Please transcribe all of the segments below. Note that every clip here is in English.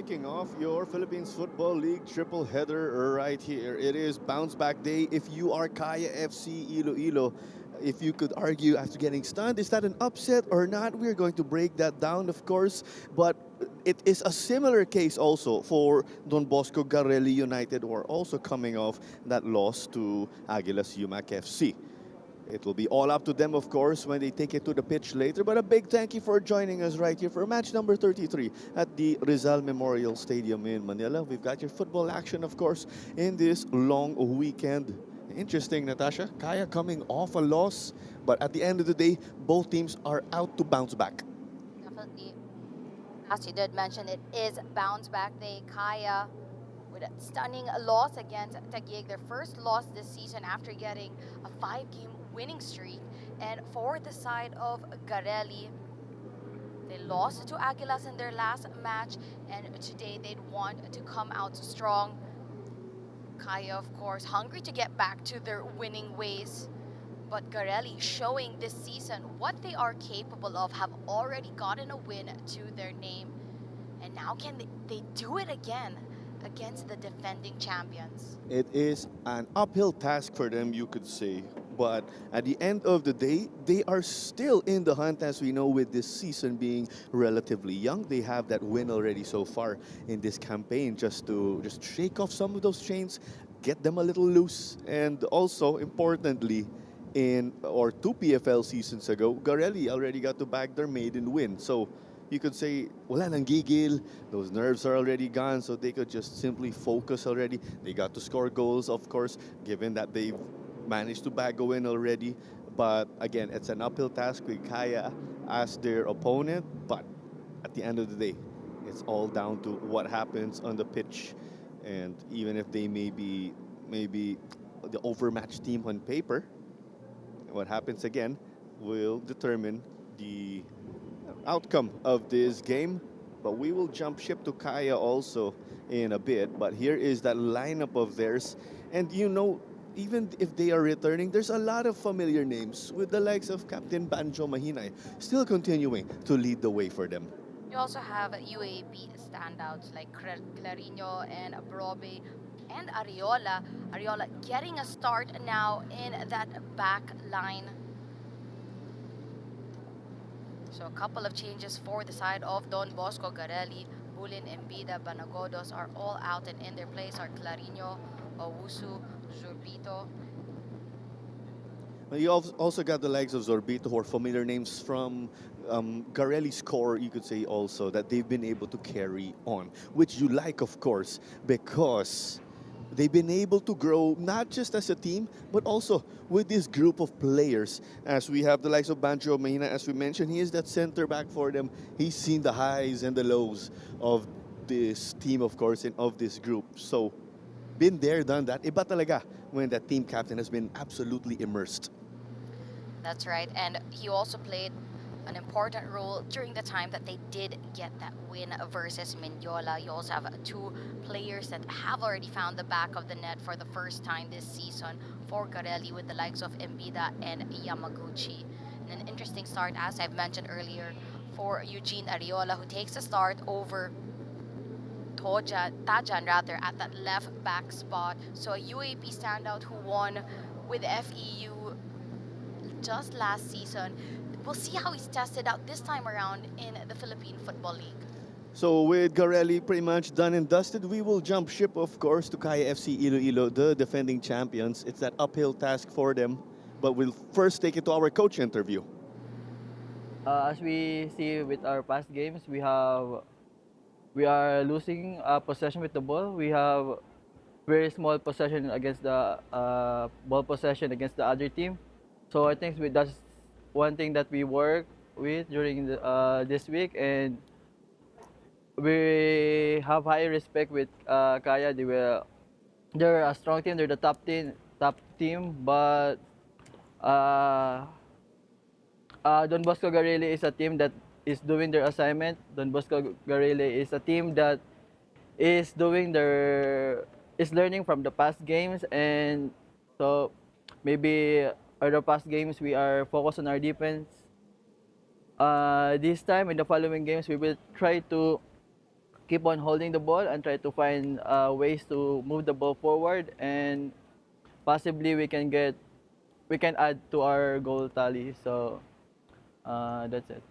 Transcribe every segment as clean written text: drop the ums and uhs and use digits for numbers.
kicking off your Philippines Football League triple header right here. It is bounce back day. If you are Kaya FC Iloilo, if you could argue after getting stunned, is that an upset or not? We're going to break that down, of course. But it is a similar case also for Don Bosco Garelli United, who are also coming off that loss to Aguilas UMAC FC. It will be all up to them, of course, when they take it to the pitch later. But a big thank you for joining us right here for match number 33 at the Rizal Memorial Stadium in Manila. We've got your football action, of course, in this long weekend. Interesting, Natasha. Kaya coming off a loss, but at the end of the day, both teams are out to bounce back. Definitely, as you did mention, it is bounce back day. Kaya with a stunning loss against Taguig, their first loss this season after getting a 5-game winning streak. And for the side of Garelli, they lost to Aguilas in their last match, and today they'd want to come out strong. Kaya, of course, hungry to get back to their winning ways. But Garelli showing this season what they are capable of, have already gotten a win to their name. And now can they do it again against the defending champions? It is an uphill task for them, you could say. But at the end of the day, they are still in the hunt, as we know, with this season being relatively young. They have that win already so far in this campaign, just to shake off some of those chains, get them a little loose, and also importantly, in or two PFL seasons ago, Garelli already got to bag their maiden win. So you could say, wala nang gigil, those nerves are already gone, so they could just simply focus already. They got to score goals, of course, given that they've managed to bag a win already. But again, it's an uphill task with Kaya as their opponent. But at the end of the day, it's all down to what happens on the pitch. And even if they may be maybe the overmatched team on paper, what happens again will determine the outcome of this game. But we will jump ship to Kaya also in a bit. But here is that lineup of theirs. And you know, even if they are returning, there's a lot of familiar names with the likes of Captain Banjo Mahinay still continuing to lead the way for them. You also have UAP standouts like Clarino and Brobe and Ariola. Ariola getting a start now in that back line. So a couple of changes for the side of Don Bosco Garelli. Bulin, Embida, Banagodos are all out, and in their place are Clarino, Owusu, Zurbito. You also got the likes of Zorbito, who are familiar names from Garelli's core, you could say also, that they've been able to carry on, which you like, of course, because they've been able to grow not just as a team, but also with this group of players. As we have the likes of Banjo Mahina, as we mentioned, he is that center back for them. He's seen the highs and the lows of this team, of course, and of this group. So, been there, done that. Iba talaga when that team captain has been absolutely immersed. That's right. And he also played an important role during the time that they did get that win versus Mendiola. You also have two players that have already found the back of the net for the first time this season for Garelli, with the likes of Embida and Yamaguchi. And an interesting start, as I've mentioned earlier, for Eugene Ariola, who takes the start over Tajan rather at that left back spot. So a UAP standout who won with FEU just last season. We'll see how he's tested out this time around in the Philippine Football League. So with Garelli pretty much done and dusted, we will jump ship, of course, to Kaya FC Iloilo, the defending champions. It's that uphill task for them, but we'll first take it to our coach interview. As we see with our past games, we are losing possession with the ball. We have very small possession against the ball possession against the other team. So I think that's one thing that we work with during this week, and we have high respect with Kaya. They're a strong team. They're the top team, but Don Bosco Garelli is a team that is doing their assignment. Don Bosco Garelli is a team that is learning from the past games, and so maybe other past games we are focused on our defense. This time in the following games we will try to keep on holding the ball and try to find ways to move the ball forward, and possibly we can add to our goal tally. So that's it.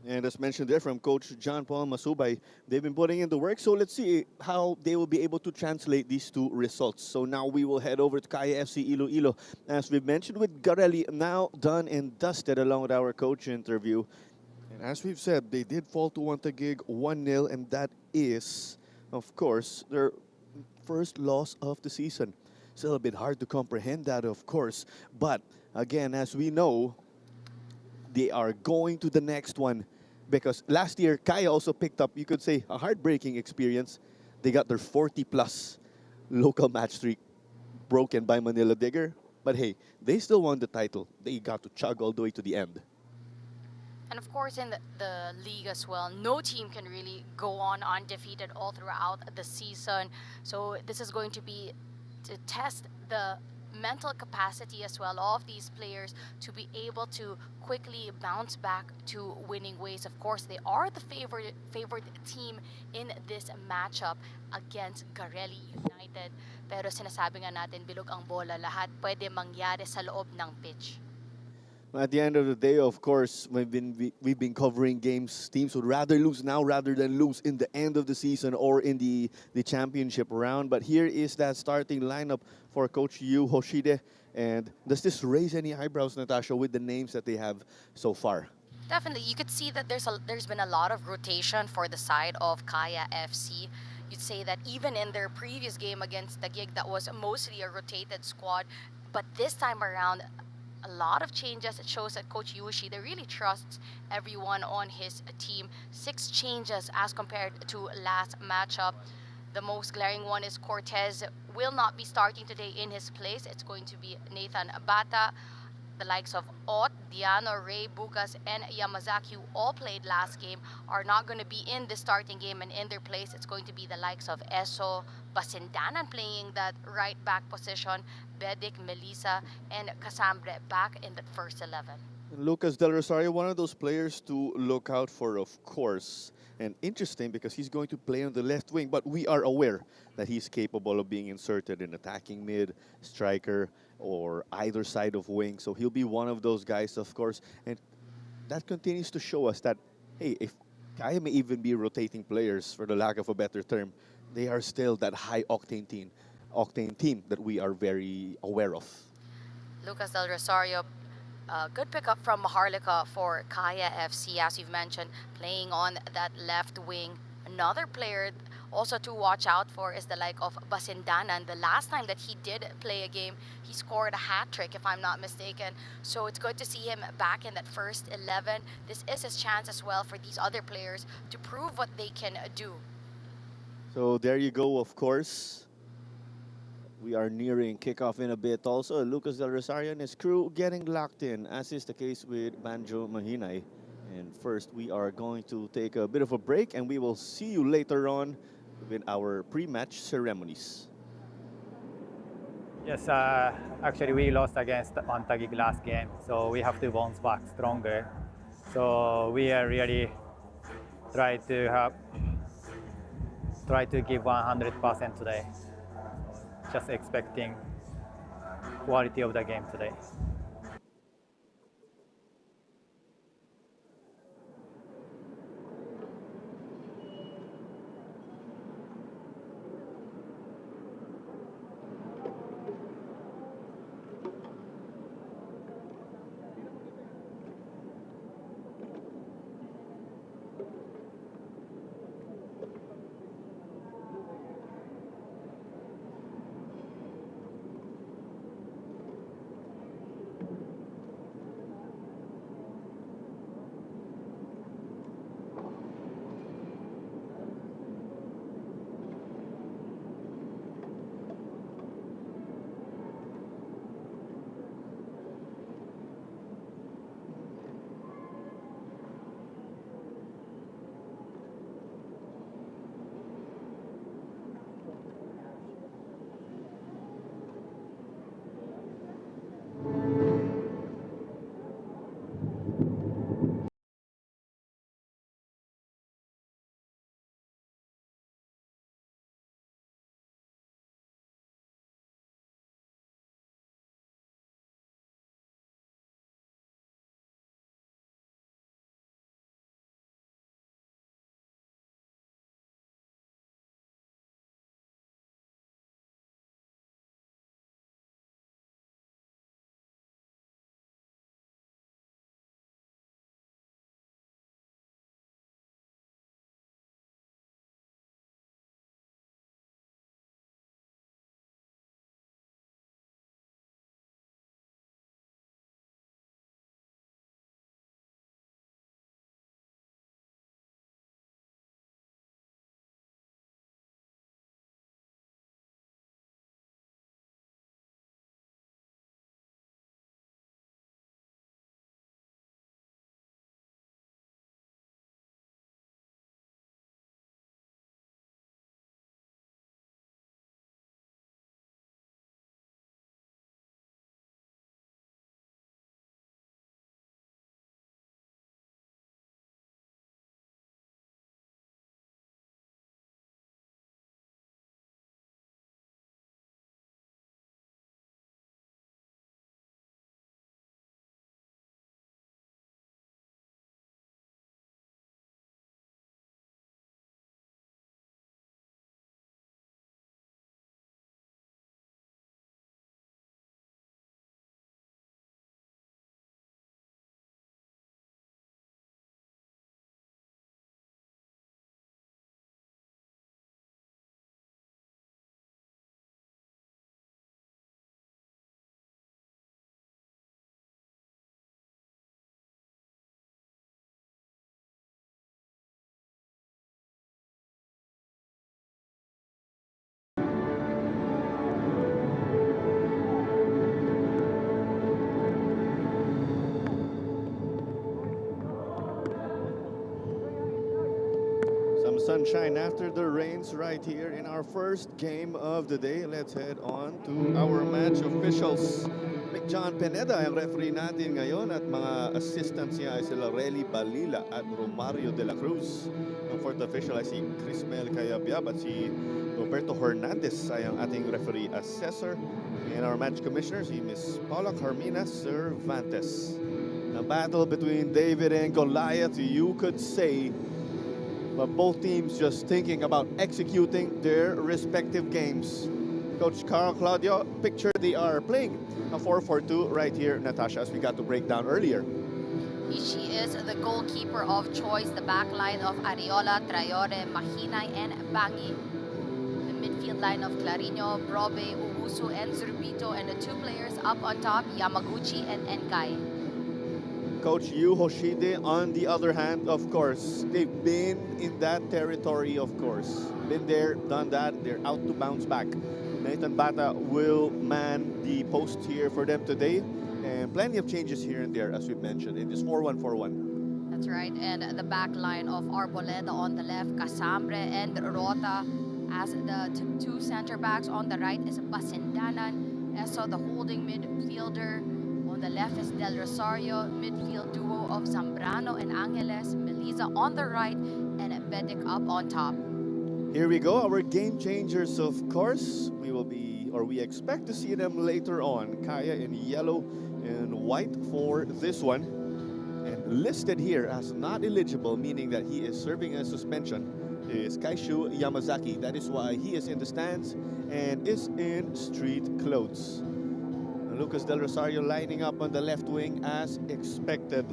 And as mentioned there from Coach John Paul Masubay, they've been putting in the work. So let's see how they will be able to translate these two results. So now we will head over to Kaya FC Iloilo. As we've mentioned with Garelli, now done and dusted along with our coach interview. And as we've said, they did fall to Taguig 1-0, and that is, of course, their first loss of the season. Still a bit hard to comprehend that, of course. But again, as we know, they are going to the next one because last year Kaya also picked up, you could say, a heartbreaking experience. They got their 40-plus local match streak broken by Manila Digger. But hey, they still won the title. They got to chug all the way to the end. And of course, in the league as well, no team can really go on undefeated all throughout the season. So this is going to be to test the mental capacity as well of these players to be able to quickly bounce back to winning ways. Of course, they are the favorite team in this matchup against Garelli United. Pero sinasabi nga natin, bilog ang bola, lahat pwede mangyari sa loob ng pitch. At the end of the day, of course, we've been covering games. Teams would rather lose now rather than lose in the end of the season or in the championship round. But here is that starting lineup for Coach Yu Hoshide. And does this raise any eyebrows, Natasha, with the names that they have so far? Definitely, you could see that there's been a lot of rotation for the side of Kaya FC. You'd say that even in their previous game against Taguig, that was mostly a rotated squad. But this time around, a lot of changes. It shows that Coach Yushi, they really trusts everyone on his team. 6 changes as compared to last matchup. The most glaring one is Cortez will not be starting today in his place. It's going to be Nathan Bata. The likes of Ot, Diano, Ray, Bukas, and Yamazaki, who all played last game, are not going to be in the starting game, and in their place, it's going to be the likes of Eso, Basindanan playing that right back position, Bedik, Melissa, and Casambre back in the first 11. Lucas Del Rosario, one of those players to look out for, of course. And interesting because he's going to play on the left wing, but we are aware that he's capable of being inserted in attacking mid, striker, or either side of wing. So he'll be one of those guys, of course. And that continues to show us that, hey, if Kaya may even be rotating players, for the lack of a better term, they are still that high octane team that we are very aware of. Lucas Del Rosario, good pickup from Maharlika for Kaya FC, as you've mentioned, playing on that left wing. Another player also to watch out for is the like of Basindanan. The last time that he did play a game, he scored a hat trick, if I'm not mistaken. So it's good to see him back in that first 11. This is his chance as well for these other players to prove what they can do. So there you go, of course. We are nearing kickoff in a bit also. Lucas Del Rosario and his crew getting locked in, as is the case with Banjo Mahinay. And first, we are going to take a bit of a break, and we will see you later on with our pre-match ceremonies. Yes, actually we lost against Taguig last game, so we have to bounce back stronger. So we are really try to give 100% today. Just expecting quality of the game today. sunshine after the rains right here in our first game of the day. Let's head on to our match officials. John Pineda ang referee natin ngayon at mga assistants niya ay sila Relly Balila at Romario de la Cruz. Ang fourth official ay si Crismel Cayabyab at si Roberto Hernandez ay ang ating referee assessor. And our match commissioner si Miss Paula Carmina Cervantes. A battle between David and Goliath, you could say. But both teams just thinking about executing their respective games. Coach Carl Claudio, picture they are playing a 4-4-2 right here, Natasha, as we got to break down earlier. She is the goalkeeper of choice, the back line of Ariola, Traore, Mahinay, and Bangi. The midfield line of Clarino, Brobe, Ubusu, and Zurbito, and the two players up on top, Yamaguchi and Enkai. Coach Yu Hoshide, on the other hand, of course, they've been in that territory, of course. Been there, done that, they're out to bounce back. Nathan Bata will man the post here for them today. And plenty of changes here and there, as we mentioned, in this 4-1-4-1. That's right, and the back line of Arboleda on the left, Casambre and Rota. As the two center backs on the right is Basindanan. Eso, the holding midfielder. On the left is Del Rosario, midfield duo of Zambrano and Angeles. Melisa on the right, and Bedik up on top. Here we go, our game changers, of course. We expect to see them later on. Kaya in yellow and white for this one. And listed here as not eligible, meaning that he is serving a suspension, is Kaishu Yamazaki. That is why he is in the stands and is in street clothes. Lucas Del Rosario lining up on the left wing as expected.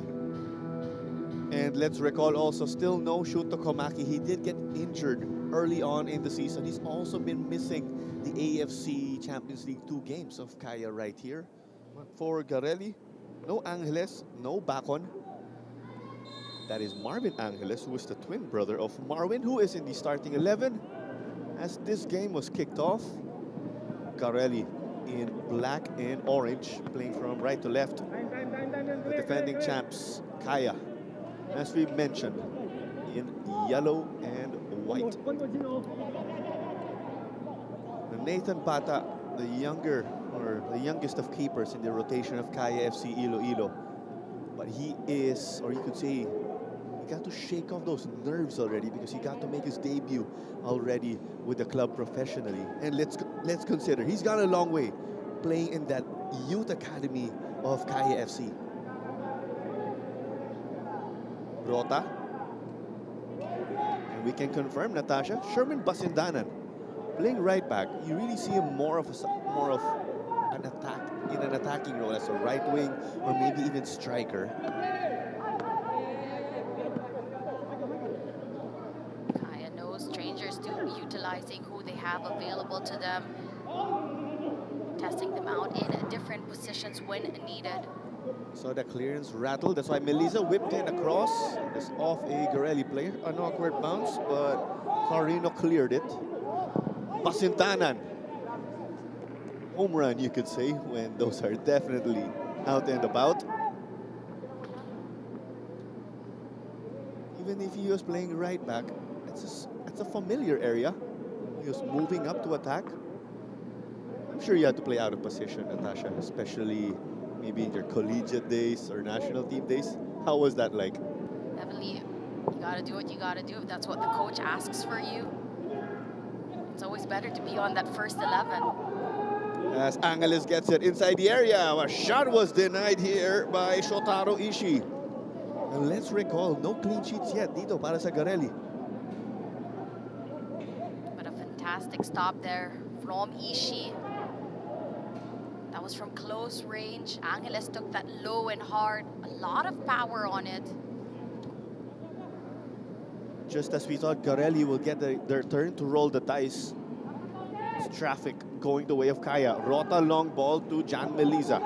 And let's recall also, still no Shuto Komaki. He did get injured early on in the season. He's also been missing the AFC Champions League 2 games of Kaya right here. For Garelli, no Angeles, no Bacon. That is Marvin Angeles, who is the twin brother of Marvin, who is in the starting 11. As this game was kicked off, Garelli in black and orange, playing from right to left. The defending champs, Kaya, as we mentioned, in yellow and white. Nathan Bata, the youngest of keepers in the rotation of Kaya FC Iloilo. But he is, or you could say, he got to shake off those nerves already because he got to make his debut already with the club professionally. And let's consider, he's gone a long way playing in that youth academy of Kaya FC. Rota. And we can confirm, Natasha, Sherman Basindanan playing right back. You really see him more of an attack, in an attacking role as a right wing or maybe even striker. Kaya no strangers to utilizing who they have available to them, testing them out in different positions when needed. So the clearance rattled. That's why Melisa whipped in across. It's off a Garelli player. An awkward bounce, but Carino cleared it. Basintanan. Home run, you could say, when those are definitely out and about. Even if he was playing right back, it's a familiar area. He was moving up to attack. I'm sure you had to play out of position, Natasha, especially maybe in your collegiate days or national team days. How was that like? Definitely, you gotta do what you gotta do if that's what the coach asks for you. It's always better to be on that first 11. As Angeles gets it inside the area, a shot was denied here by Shotaro Ishii. And let's recall, no clean sheets yet dito para sa Garelli. But a fantastic stop there from Ishii. That was from close range. Angeles took that low and hard. A lot of power on it. Just as we thought Garelli will get their turn to roll the dice. It's traffic going the way of Kaya. Rota long ball to Jan Melisa.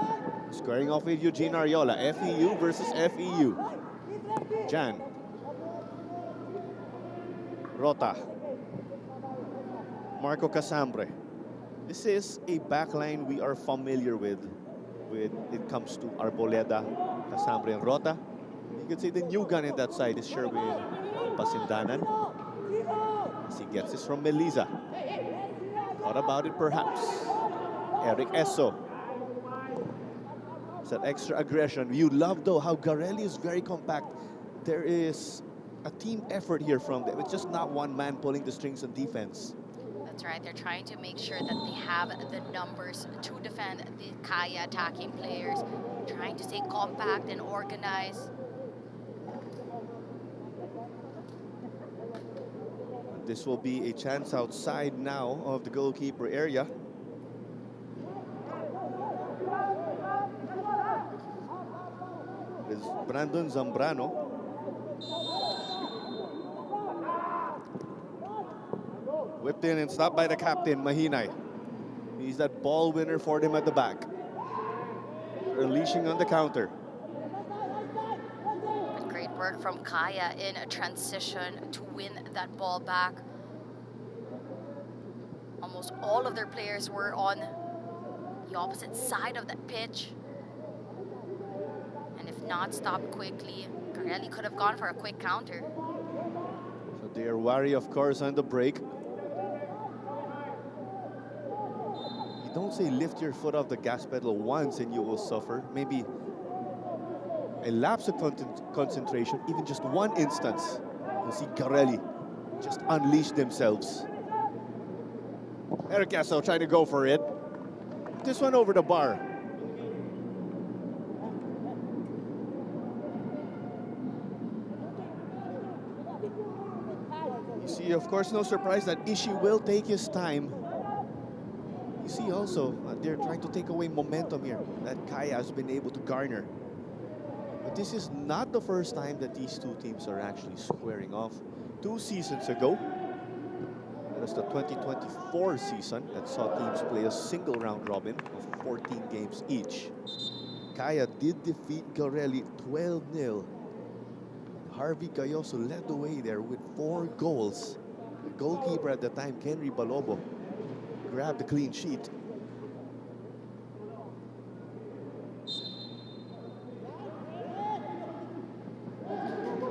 Squaring off with Eugene Ariola. FEU versus FEU. Jan. Rota. Marco Casambre. This is a backline we are familiar with when it comes to Arboleda, Casambre, and Rota. You could say the new gun in that side is Sherwin Pasindanan. As he gets this from Melisa. Thought about it perhaps. Eric Esso. It's that extra aggression. You love though how Garelli is very compact. There is a team effort here from them. It's just not one man pulling the strings on defense. That's right. They're trying to make sure that they have the numbers to defend the Kaya attacking players. Trying to stay compact and organized. This will be a chance outside now of the goalkeeper area. Is Brandon Zambrano. Whipped in and stopped by the captain, Mahinay. He's that ball winner for them at the back. Unleashing on the counter. But great work from Kaya in a transition to win that ball back. Almost all of their players were on the opposite side of that pitch. And if not stopped quickly, Garelli could have gone for a quick counter. So they are wary, of course, on the break. You don't say lift your foot off the gas pedal once and you will suffer. Maybe a lapse of concentration, even just one instance. You'll see Garelli just unleash themselves. Eric Esso trying to go for it. This one over the bar. You see, of course, no surprise that Ishii will take his time. You see also, they're trying to take away momentum here that Kaya has been able to garner. But this is not the first time that these two teams are actually squaring off. 2 seasons ago, that was the 2024 season that saw teams play a single round robin of 14 games each. Kaya did defeat Garelli 12-0. Harvey Gayoso led the way there with 4 goals. The goalkeeper at the time, Henry Balobo, grabbed the clean sheet.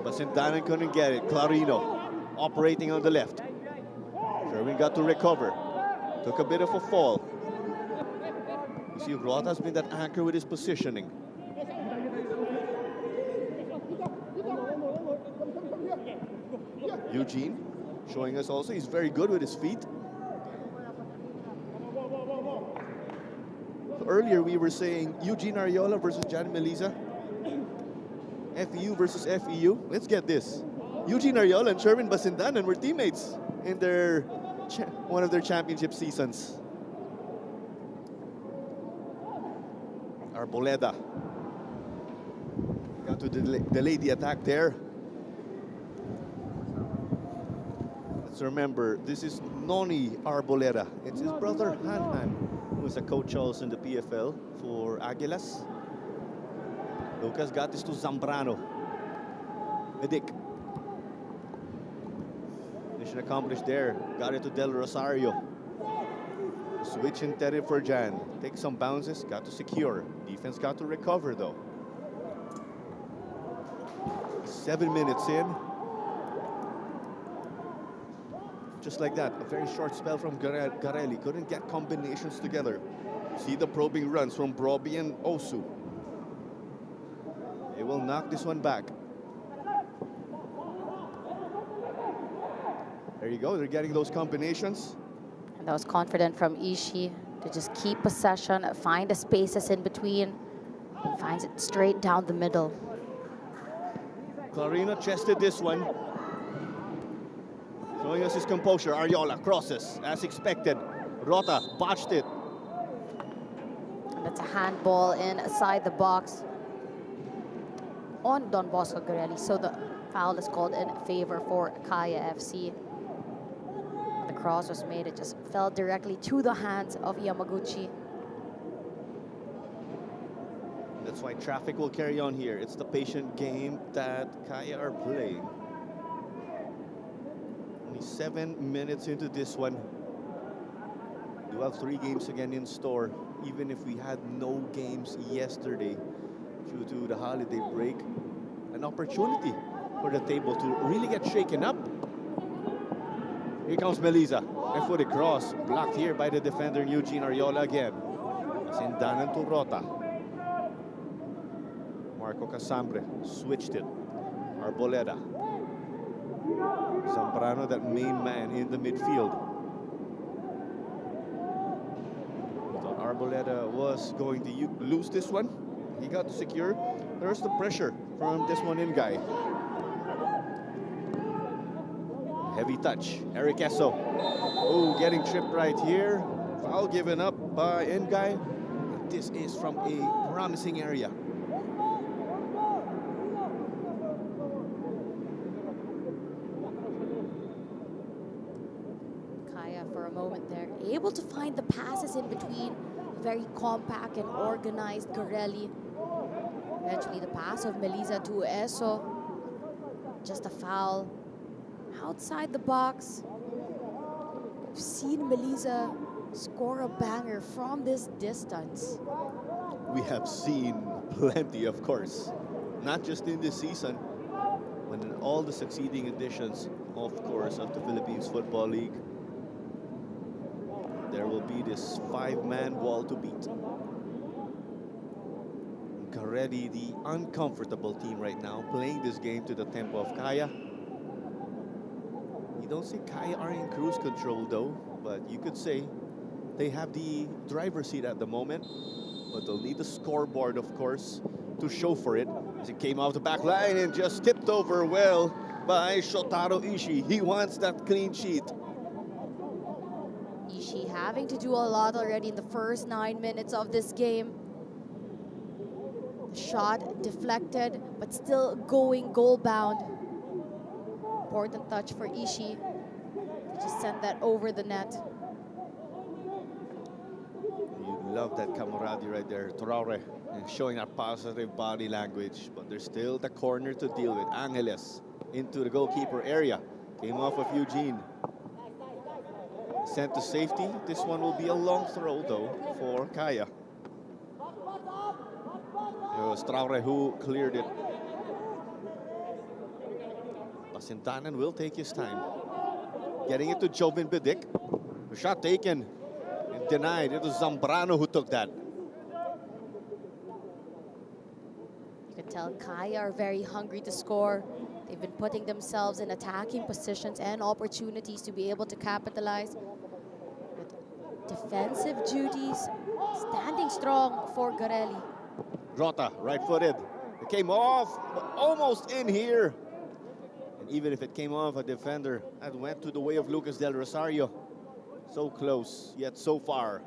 Basindanan couldn't get it. Clarino operating on the left. Sherwin got to recover. Took a bit of a fall. You see, Rota has been that anchor with his positioning. Eugene showing us also he's very good with his feet. So earlier we were saying Eugene Ariola versus Jan Melisa. FEU versus FEU. Let's get this. Eugene Ariola and Sherwin Basindanan were teammates in their one of their championship seasons. Arboleda got to delay the attack there. Let's remember, this is Noni Arboleda. It's his brother Han, who is a coach also in the PFL for Aguilas. Lucas got this to Zambrano. Medic. Mission accomplished there. Got it to Del Rosario. Switch intended for Jan. Take some bounces, got to secure. Defense got to recover though. 7 minutes in. Just like that, a very short spell from Garelli. Couldn't get combinations together. See the probing runs from Broby and Osu. They will knock this one back. There you go, they're getting those combinations. And that was confident from Ishii to just keep possession, find the spaces in between, and finds it straight down the middle. Clarino chested this one. Showing us his composure. Ariola crosses as expected. Rota botched it. And that's a handball inside the box on Don Bosco Garelli. So the foul is called in favor for Kaya FC. The cross was made, it just fell directly to the hands of Yamaguchi. That's why traffic will carry on here. It's the patient game that Kaya are playing. Only 7 minutes into this one. We do have 3 games again in store. Even if we had no games yesterday due to the holiday break, an opportunity for the table to really get shaken up. Here comes Melisa. And for the cross, blocked here by the defender Eugene Ariola again. Sindanan to Rota. Marco Casambre switched it. Arboleda. Zambrano, that main man in the midfield. Thought Arboleda was going to lose this one. He got to secure. There's the pressure from this one in guy. Heavy touch. Eric Esso. Oh, getting tripped right here. Foul given up by Nguy. This is from a promising area. Kaya for a moment there, able to find the passes in between. Very compact and organized Garelli. Eventually the pass of Melisa to Eso. Just a foul. Outside the box. We've seen Melisa score a banger from this distance. We have seen plenty, of course. Not just in this season, but in all the succeeding editions, of course, of the Philippines Football League. There will be this five-man wall to beat. Garelli, the uncomfortable team right now, playing this game to the tempo of Kaya. You don't say Kaya are in cruise control though, but you could say they have the driver's seat at the moment, but they'll need the scoreboard, of course, to show for it. As it came off the back line and just tipped over well by Shotaro Ishii. He wants that clean sheet. Ishii having to do a lot already in the first 9 minutes of this game. Shot deflected, but still going goal-bound. Important touch for Ishii. Just send that over the net. You love that camaraderie right there, Traore, and showing that positive body language. But there's still the corner to deal with. Angeles into the goalkeeper area. Came off of Eugene. Sent to safety. This one will be a long throw though for Kaya. It was Traore who cleared it. Pasintanan will take his time. Getting it to Joven Bidik. The shot taken and denied. It was Zambrano who took that. You can tell Kaya are very hungry to score. They've been putting themselves in attacking positions and opportunities to be able to capitalize. With defensive duties, standing strong for Garelli. Rota, right-footed. It came off, but almost in here. And even if it came off a defender, that went to the way of Lucas Del Rosario. So close, yet so far.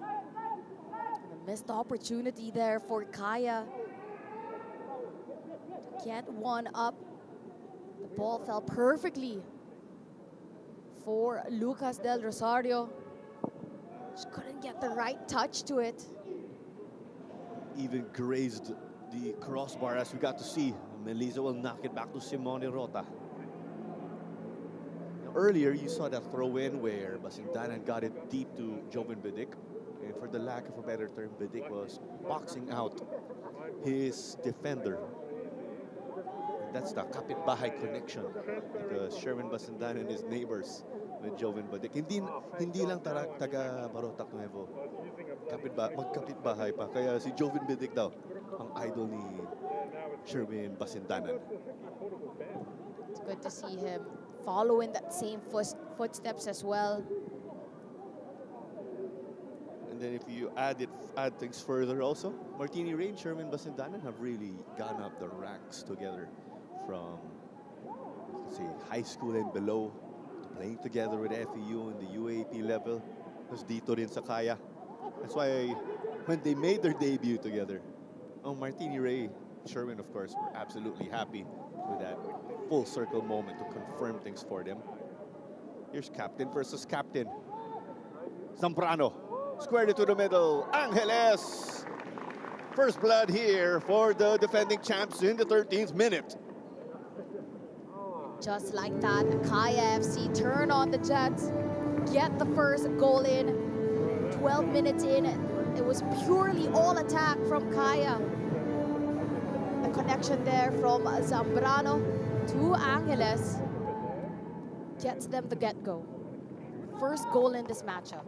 A missed opportunity there for Kaya. Get one up. The ball fell perfectly for Lucas Del Rosario. Just couldn't get the right touch to it. Even grazed the crossbar as we got to see. Melisa will knock it back to Simone Rota. Now, earlier you saw that throw-in where Pasintanan got it deep to Joven Bidik. And for the lack of a better term, Bidik was boxing out his defender. And that's the kapitbahay connection, because Sherman Pasintanan is neighbors with Joven Bidik. Hindi lang taga Barotac Nuevo. Magkapitbahay pa. Kaya si Joven Bidik daw ang idol ni Sherman Pasintanan. It's good to see him follow in that same footsteps as well. And then if you add things further also, Martini Ray and Sherman Pasintanan have really gone up the ranks together from, let's say, high school and below, to playing together with FEU in the UAP level. Tapos dito rin sa Kaya. That's why when they made their debut together, Martini Ray, Sherman, of course, were absolutely happy with that full circle moment to confirm things for them. Here's captain versus captain. Zambrano squared it to the middle. Angeles. First blood here for the defending champs in the 13th minute. Just like that, Kaya FC turn on the Jets, get the first goal in. 12 minutes in, it was purely all attack from Kaya. The connection there from Zambrano to Angeles. gets them the get-go. First goal in this matchup.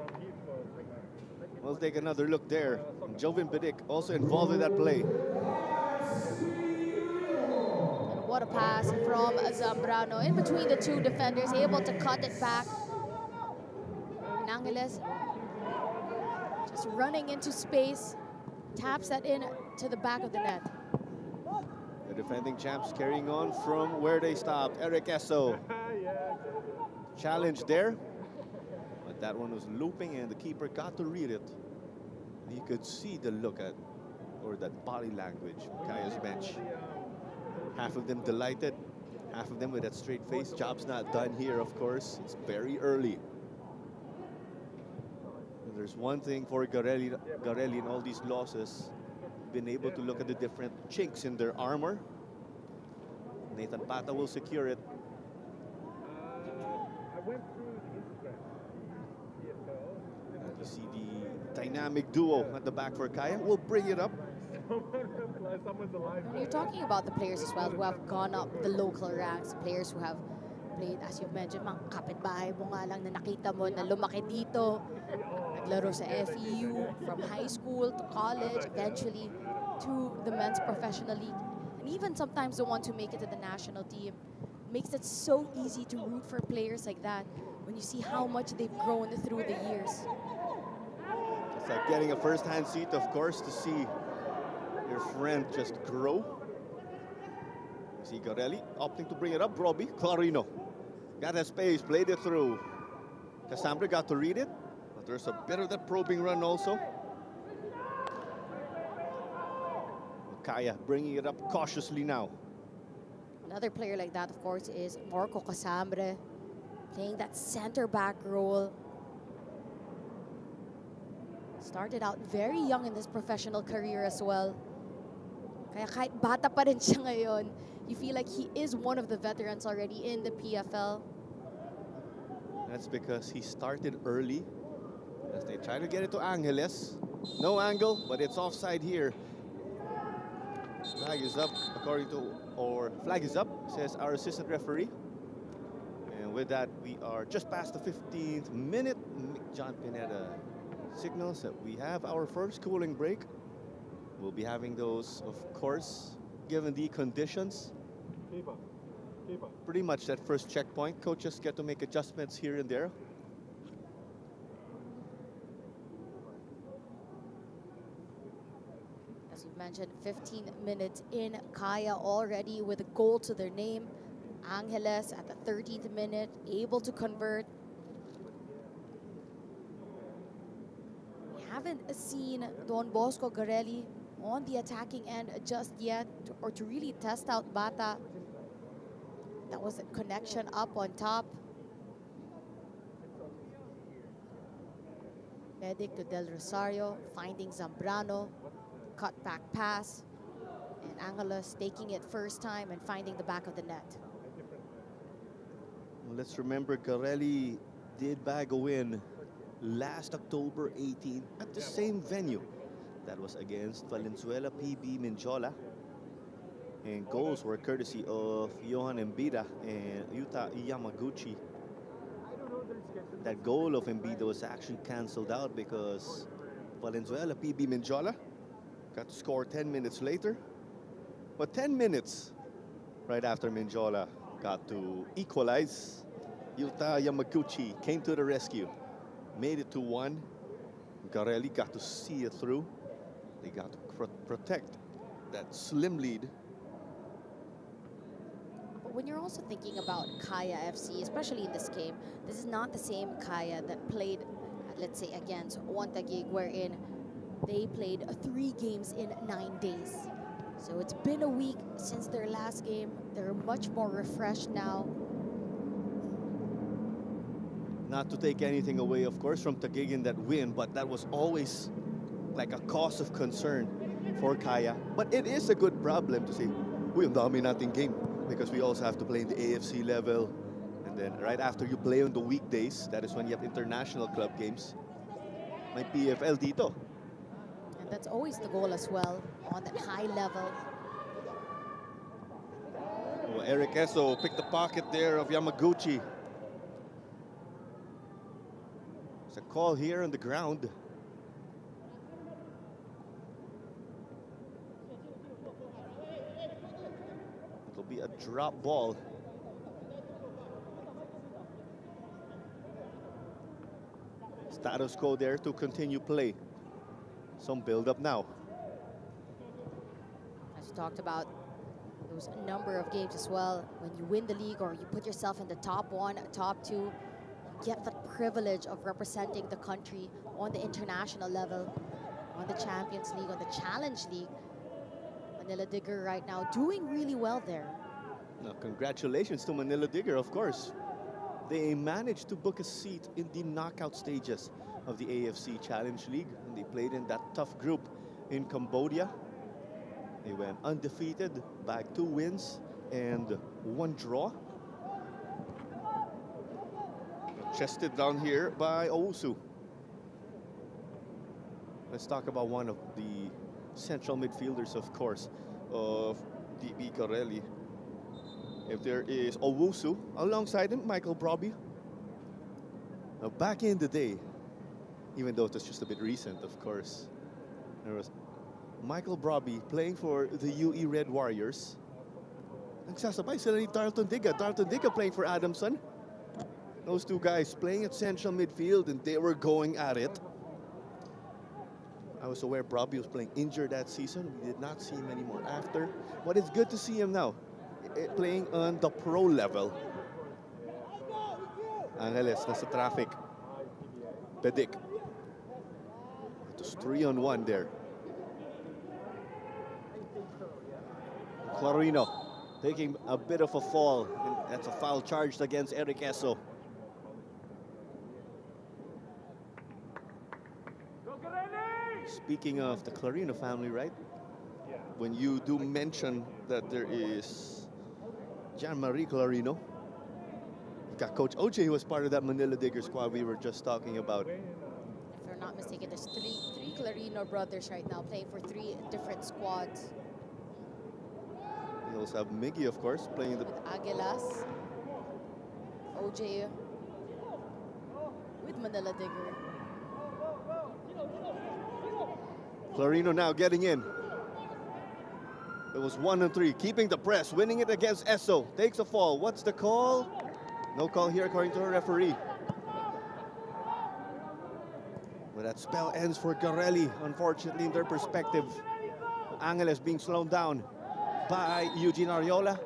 We'll take another look there. Jovin Bidik also involved in that play. And what a pass from Zambrano in between the two defenders, able to cut it back. And Angeles just running into space, taps that in to the back of the net. The defending champs carrying on from where they stopped. Eric Esso. Challenge there. But that one was looping and the keeper got to read it. You could see the look at, or that body language, Kaya's bench. Half of them delighted, half of them with that straight face. Job's not done here, of course. It's very early. And there's one thing for Garelli in all these losses. Been able to look at the different chinks in their armor. Nathan Pata will secure it. You see the dynamic duo at the back for Kaya. We'll bring it up. And you're talking about the players as well who have gone up the local ranks, players who have played, as you've mentioned, mga kapitbahay mo nga lang na nakita mo na lumaki dito, naglaro sa FEU, from high school to college, eventually to the men's professional league, and even sometimes the ones who make it to the national team. Makes it so easy to root for players like that when you see how much they've grown through the years. It's like getting a first-hand seat, of course, to see your friend just grow. You see Garelli opting to bring it up. Robbie Clarino got that space, played it through. Cassandra got to read it, but there's a bit of that probing run also. Kaya bringing it up cautiously now. Another player like that, of course, is Marco Casambre, playing that center-back role. Started out very young in his professional career as well. Kaya kahit bata pa rin siya ngayon, you feel like he is one of the veterans already in the PFL. That's because he started early as they try to get it to Angeles. No angle, but it's offside here. Flag is up, flag is up, says our assistant referee. And with that, we are just past the 15th minute. John Pineda signals that we have our first cooling break. We'll be having those, of course, given the conditions. Pretty much that first checkpoint. Coaches get to make adjustments here and there. As you've mentioned, 15 minutes in, Kaya already with a goal to their name. Angeles at the 13th minute, able to convert. We haven't seen Don Bosco Garelli on the attacking end just yet, or to really test out Bata. That was a connection up on top. Medic to Del Rosario, finding Zambrano, cut back pass, and Angeles taking it first time and finding the back of the net. Well, let's remember Garelli did bag a win last October 18 at the same venue. That was against Valenzuela PB Minjola. And goals were courtesy of Johan Embida and Yuta Yamaguchi. That goal of Embida was actually cancelled out because Valenzuela PB Minjola got to score 10 minutes later. But 10 minutes right after Minjola got to equalize, Yuta Yamaguchi came to the rescue, made it to 1. Garelli got to see it through. They got to protect that slim lead. But when you're also thinking about Kaya FC, especially in this game, this is not the same Kaya that played, let's say, against Taguig, wherein they played 3 games in 9 days. So it's been a week since their last game. They're much more refreshed now. Not to take anything away, of course, from Taguig in that win, but that was always like a cause of concern for Kaya. But it is a good problem to say, uy, ang dami nating game, because we also have to play in the AFC level. And then right after you play on the weekdays, that is when you have international club games. May PFL dito. And that's always the goal as well, on that high level. Oh, Eric Esso picked the pocket there of Yamaguchi. call here on the ground. It'll be a drop ball. Status quo there to continue play. Some build up now. As you talked about, those number of games as well. When you win the league or you put yourself in the top one, top two, you get the privilege of representing the country on the international level, on the Champions League, on the Challenge League. Manila Digger right now doing really well there. Now, congratulations to Manila Digger, of course. They managed to book a seat in the knockout stages of the AFC Challenge League. And they played in that tough group in Cambodia. They went undefeated, bagged 2 wins and 1 draw. Chested down here by Owusu. Let's talk about one of the central midfielders, of course, of DB Garelli. If there is Owusu, alongside him, Michael Brobby. Now, back in the day, even though it was just a bit recent, of course, there was Michael Brobby playing for the UE Red Warriors. Nagsasabay sila ni Darlton Diga. Darlton Diga playing for Adamson. Those 2 guys playing at central midfield, and they were going at it. I was aware Brobby was playing injured that season. We did not see him anymore after. But it's good to see him now, playing on the pro level. Angeles nasa traffic. Pedic. It was 3-on-1 there. Clarino taking a bit of a fall. And that's a foul charged against Eric Eso. Speaking of the Clarino family, right? When you do mention that there is Jean-Marie Clarino, you've got Coach OJ, who was part of that Manila Digger squad we were just talking about. If I'm not mistaken, there's three Clarino brothers right now playing for 3 different squads. We also have Miggy, of course, playing the... With Aguilas, OJ with Manila Digger. Clarino now getting in. It was 1-3, keeping the press, winning it against Esso. Takes a fall. What's the call? No call here according to the referee. But that spell ends for Garelli, unfortunately, in their perspective. Angeles being slowed down by Eugene Ariola.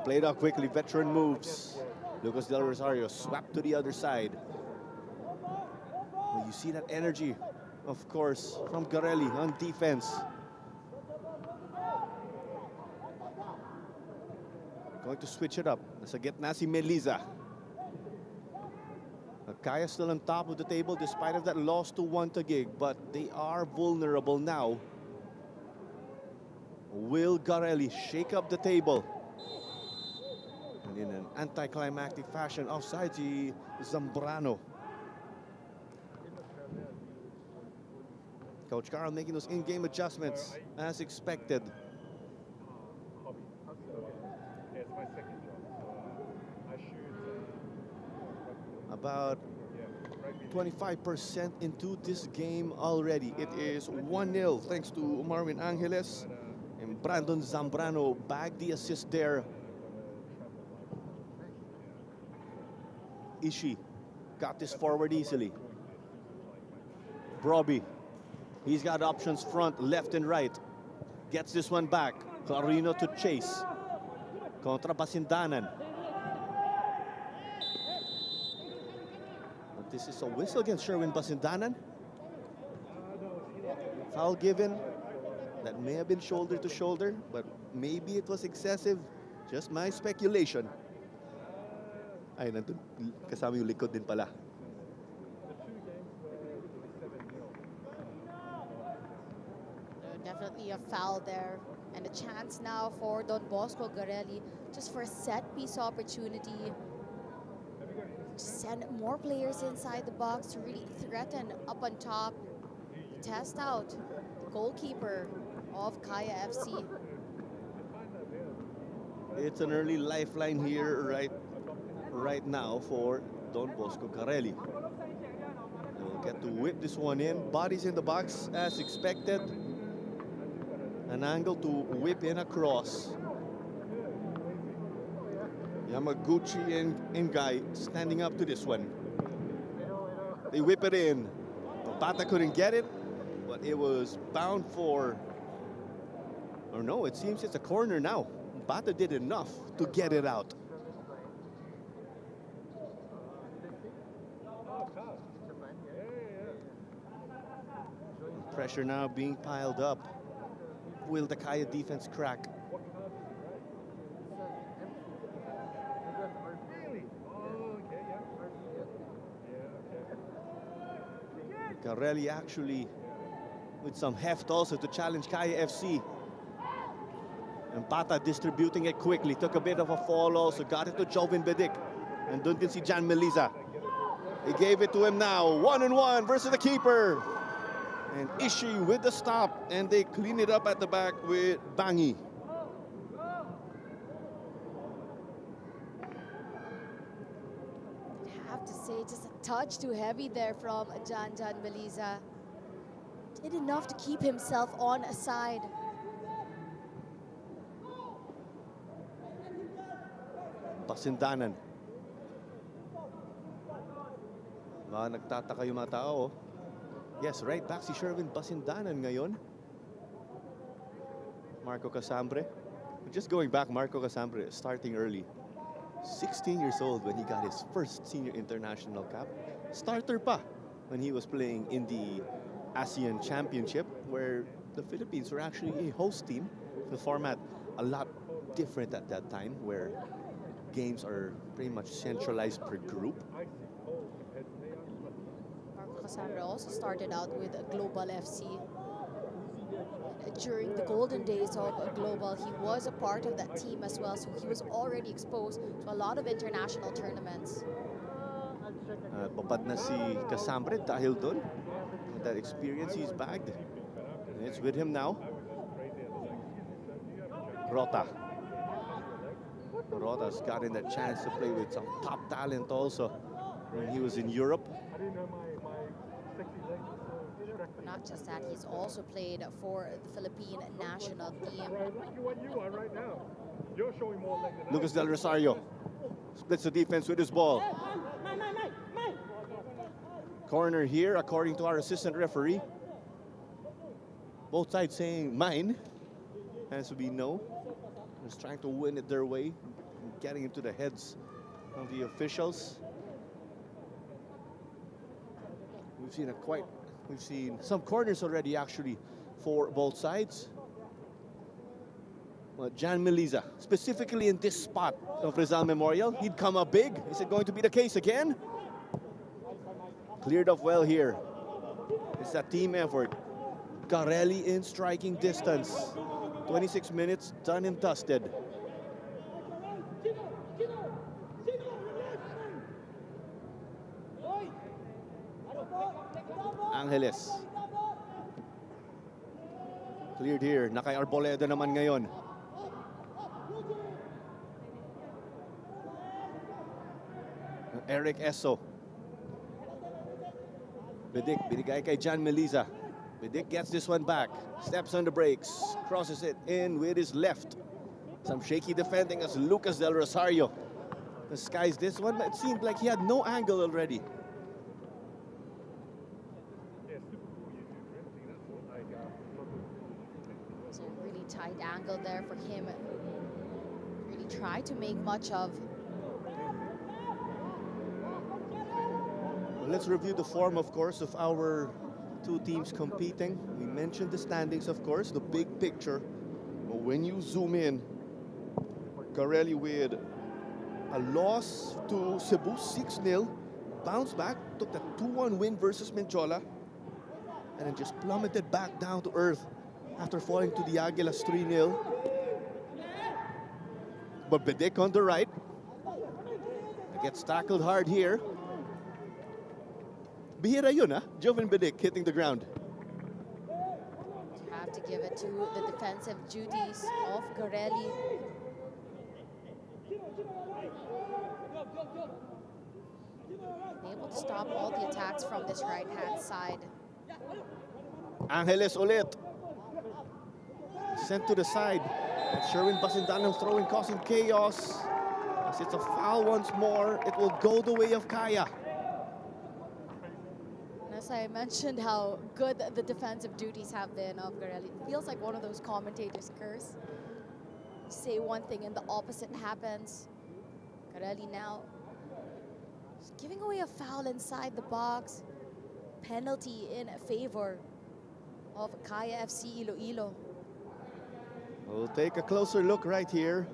Played out quickly, veteran moves. Lucas Del Rosario swept to the other side. Well, you see that energy, of course, from Garelli on defense. Going to switch it up. Nasa gitna si Meliza. Kaya still on top of the table despite of that loss to 1 Taguig, but they are vulnerable now. Will Garelli shake up the table? And in an anticlimactic fashion, offside si Zambrano. Coach Carl making those in-game adjustments as expected. About 25% into this game already. It is 1-0 thanks to Marvin Angeles. And Brandon Zambrano bagged the assist there. Ishii got this forward easily. Brobby, he's got options front, left and right. Gets this one back. Clarino to chase. Contra Basindanan. But this is a whistle against Sherwin Basindanan. Foul given. That may have been shoulder to shoulder, but maybe it was excessive. Just my speculation. Ay, nandun, kasama yung likod din pala. Definitely a foul there. And a chance now for Don Bosco Garelli just for a set piece opportunity. Send more players inside the box to really threaten up on top. Test out the goalkeeper of Kaya FC. It's an early lifeline here right now for Don Bosco Garelli. They'll get to whip this one in. Bodies in the box as expected. An angle to whip in across. Yamaguchi and Guy standing up to this one. They whip it in. Bata couldn't get it, but it was bound for, or no, it seems it's a corner now. Bata did enough to get it out. Pressure now being piled up. Will the Kaya defense crack? Garelli actually with some heft also to challenge Kaya FC. And Bata distributing it quickly. Took a bit of a fall also. Got it to Jovin Bedik. And doon din si Jan Meliza. He gave it to him now. 1-on-1 versus the keeper. And Ishii with the stop. And they clean it up at the back with Bangi. I have to say, just a touch too heavy there from Jan Meliza. Did enough to keep himself on a side. Basindanan. Nagtataka yung mga tao. Yes, right back si Sherwin Basindanan ngayon. Marco Casambre. Just going back, Marco Casambre starting early. 16 years old when he got his first senior international cap. Starter pa when he was playing in the ASEAN Championship, where the Philippines were actually a host team. The format a lot different at that time, where games are pretty much centralized per group. Marco Casambre also started out with Global FC. During the golden days of Global, he was a part of that team as well, so he was already exposed to a lot of international tournaments. Babad na si Casambre dahil dun. With that experience, he's bagged. And it's with him now. Rota. Rota's gotten a chance to play with some top talent also when he was in Europe. Not just that, he's also played for the Philippine national team. Lucas Del Rosario splits the defense with his ball. Corner here, according to our assistant referee. Both sides saying mine, as we know. Just trying to win it their way, getting into the heads of the officials. We've seen some corners already actually for both sides. Well, Jan Meliza, specifically in this spot of Rizal Memorial, he'd come up big. Is it going to be the case again? Cleared off well here. It's a team effort. Garelli in striking distance. 26 minutes, done and dusted. Angeles. Cleared here. Nakay Arboleda naman ngayon. Eric Esso. Bedik, binigay kay Jan Meliza. Bedik gets this one back. Steps on the brakes. Crosses it in with his left. Some shaky defending as Lucas Del Rosario disguised this one, but it seemed like he had no angle already. It's a really tight angle there for him. Really tried to make much of. Well, let's review the form, of course, of our two teams competing. We mentioned the standings, of course, the big picture. But when you zoom in, Garelli with a loss to Cebu 6-0, bounced back, took the 2-1 win versus Menchola, and then just plummeted back down to earth after falling to the Aguilas 3-0. But Bedik on the right gets tackled hard here. Bihira yun, Joven Bedik hitting the ground. You have to give it to the defensive duties of Garelli. able to stop all the attacks from this right-hand side. Angeles ulit. Sent to the side. And Sherwin Basindanang throwing, causing chaos. As it's a foul once more, it will go the way of Kaya. And as I mentioned how good the defensive duties have been of Garelli, it feels like one of those commentators' curse. You say one thing and the opposite happens. Garelli now is giving away a foul inside the box. Penalty in favor of Kaya FC Iloilo. We'll take a closer look right here.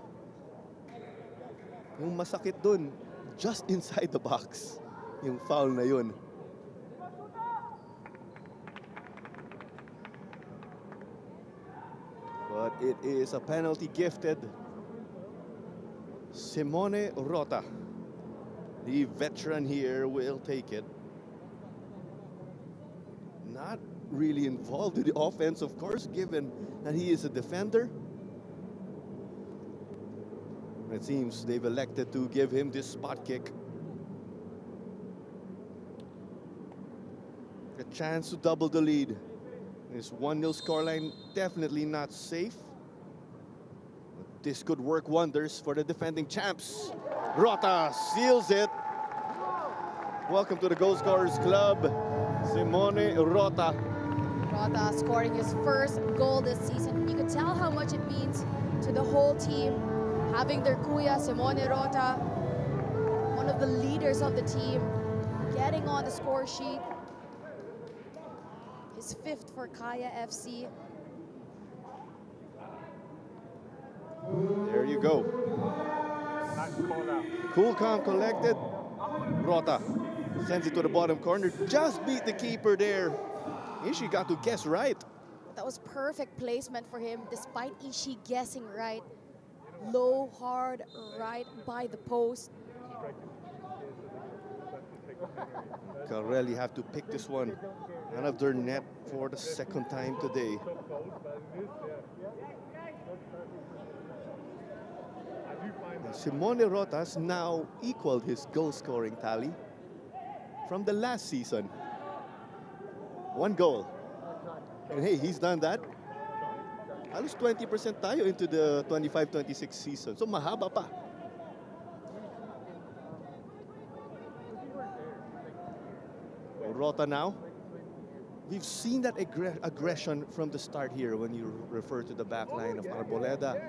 Yung masakit dun, just inside the box. Yung foul na yun. But it is a penalty gifted. Simone Rota, the veteran here, will take it. Not really involved in the offense, of course, given that he is a defender. It seems they've elected to give him this spot kick. A chance to double the lead. This 1-0 scoreline definitely not safe. But this could work wonders for the defending champs. Rota seals it. Welcome to the Goal Scorers Club, Simone Rota. Rota scoring his first goal this season. You could tell how much it means to the whole team, having their kuya, Simone Rota, one of the leaders of the team, getting on the score sheet. His 5th for Kaya FC. There you go. Cool, calm, collected. Rota sends it to the bottom corner. Just beat the keeper there. Ishii got to guess right. That was perfect placement for him, despite Ishii guessing right. Low, hard, right by the post. Garelli have to pick this one out of their net for the second time today. And Simone Rotas now equaled his goal-scoring tally from the last season. 1 goal. And hey, he's done that. Halos 20% tayo into the 25-26 season. So mahaba pa. Rota now. We've seen that aggression from the start here when you refer to the back line of Arboleda,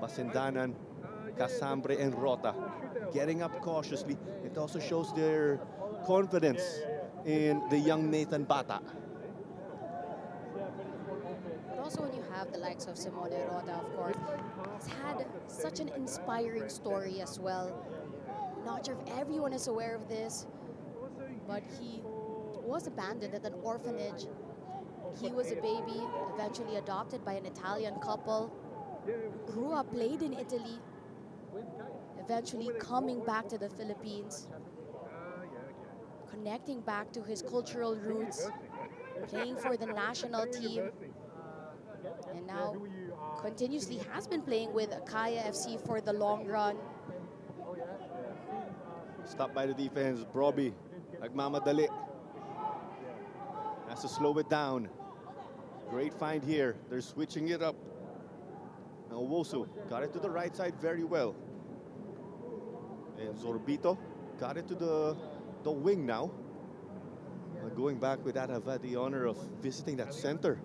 Basindanan, Casambre, and Rota. Getting up cautiously. It also shows their confidence in the young Nathan Bata. But also when you have the likes of Simone Rota, of course, he's had such an inspiring story as well. Not sure if everyone is aware of this, but he was abandoned at an orphanage. He was a baby, eventually adopted by an Italian couple, grew up, played in Italy, eventually coming back to the Philippines, connecting back to his cultural roots, playing for the national team, and now continuously has been playing with Kaya FC for the long run. Stopped by the defense, Broby. Nagmamadali. Has to slow it down. Great find here. They're switching it up. Now Wosu got it to the right side very well. And Zorbito got it to the wing now. Going back with that, I've had the honor of visiting that center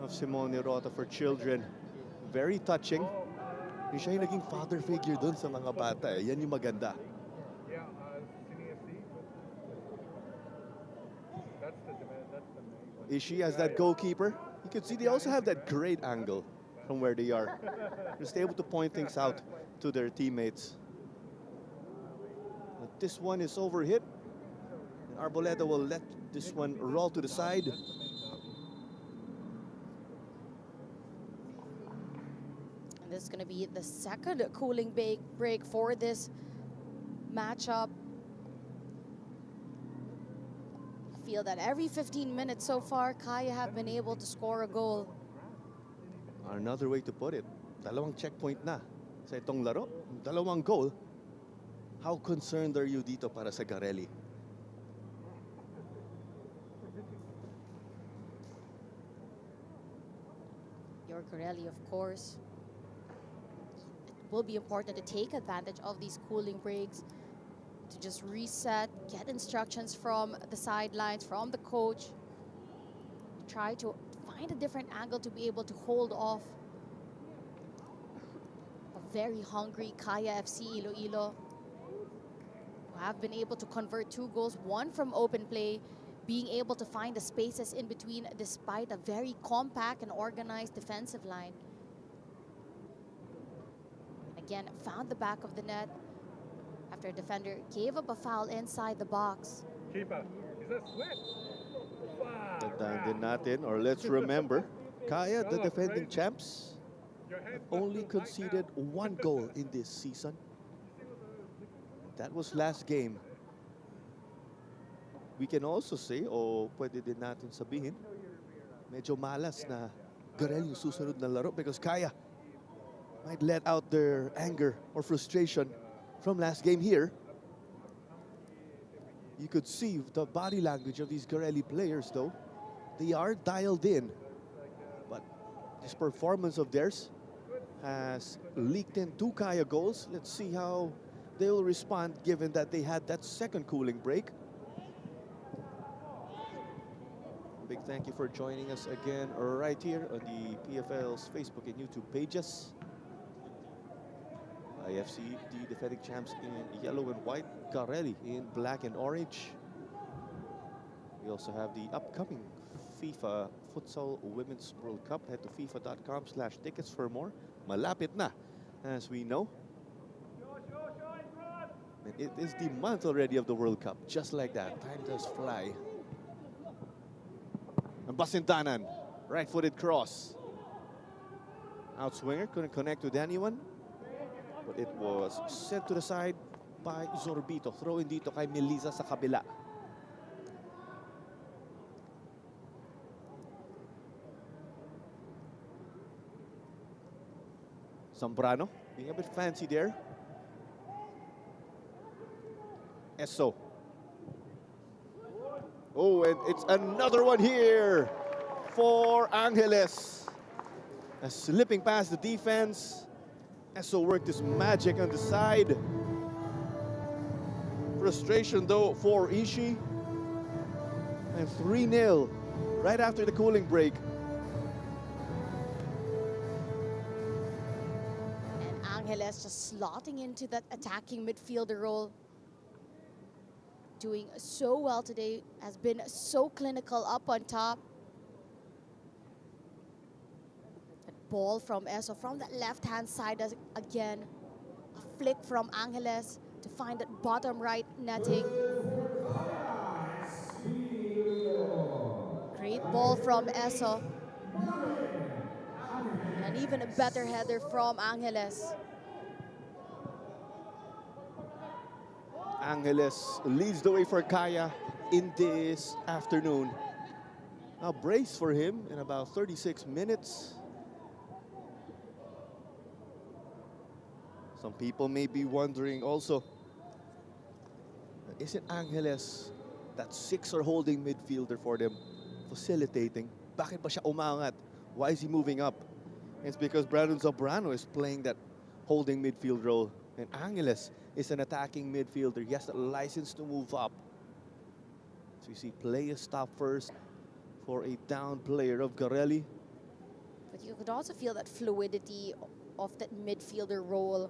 of Simone Rota for children. Very touching. Yung siya yung naging father figure dun sa mga bata. Yan yung maganda. Ishii as that goalkeeper. You can see they also have that great angle from where they are. Just able to point things out to their teammates. But this one is overhit. And Arboleda will let this one roll to the side. And this is going to be the second cooling break for this matchup. I feel that every 15 minutes so far, Kaya have been able to score a goal. Another way to put it, dalawang checkpoint na sa itong laro. Dalawang goal, How concerned are you dito para sa Garelli? Your Garelli, of course. It will be important to take advantage of these cooling breaks, to just reset, get instructions from the sidelines, from the coach. Try to find a different angle to be able to hold off a very hungry Kaya FC Iloilo, who have been able to convert 2 goals, one from open play, being able to find the spaces in between despite a very compact and organized defensive line. Again, found the back of the net after a defender gave up a foul inside the box. Keeper, is that sweat? Tandaan din natin, or let's remember, Kaya, the defending champs, only conceded 1 goal in this season. That was last game. We can also say, o pwede din natin sabihin, medyo malas na Garelli yung susunod na laro because Kaya might let out their anger or frustration from last game here. You could see the body language of these Garelli players, though. They are dialed in. But this performance of theirs has leaked in 2 Kaya goals. Let's see how they will respond given that they had that second cooling break. Big thank you for joining us again right here on the PFL's Facebook and YouTube pages. IFC, the defending champs in yellow and white, Garelli in black and orange. We also have the upcoming FIFA Futsal Women's World Cup. Head to fifa.com/tickets for more. Malapit na, as we know. And it is the month already of the World Cup, just like that. Time does fly. And Basintanan, right-footed cross. Outswinger, couldn't connect with anyone. But it was sent to the side by Zorbito. Throw in dito kay Melisa sa kabila. Zambrano being a bit fancy there. Eso. Oh, and it's another one here for Angeles. Slipping past the defense. Eso worked his magic on the side. Frustration, though, for Ishii. And 3-0 right after the cooling break. And Angeles just slotting into that attacking midfielder role. Doing so well today, has been so clinical up on top. That ball from Eso from that left-hand side again. A flick from Angeles to find that bottom right netting. Great ball from Eso. And even a better header from Angeles. Angeles leads the way for Kaya in this afternoon. Now brace for him in about 36 minutes. Some people may be wondering also, is it Angeles, that 6 holding midfielder for them, facilitating? Bakit ba siya umangat? Why is he moving up? It's because Brandon Zambrano is playing that holding midfield role. And Angeles is an attacking midfielder. He has the license to move up. So you see play a stop first for a down player of Garelli. But you could also feel that fluidity of that midfielder role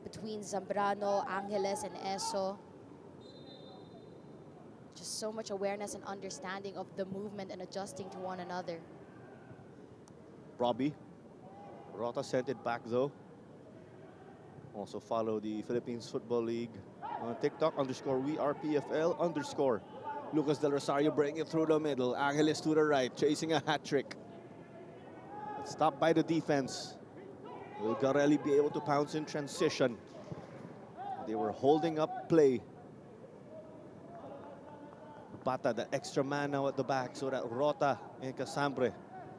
between Zambrano, Angeles, and Eso. Just so much awareness and understanding of the movement and adjusting to one another. Robbie. Rota sent it back though. Also follow the Philippines Football League on TikTok _WeArePFL_. Lucas Del Rosario bringing it through the middle. Angeles to the right, chasing a hat trick. Stopped by the defense. Will Garelli be able to pounce in transition? They were holding up play. Bata, the extra man now at the back so that Rota and Casambre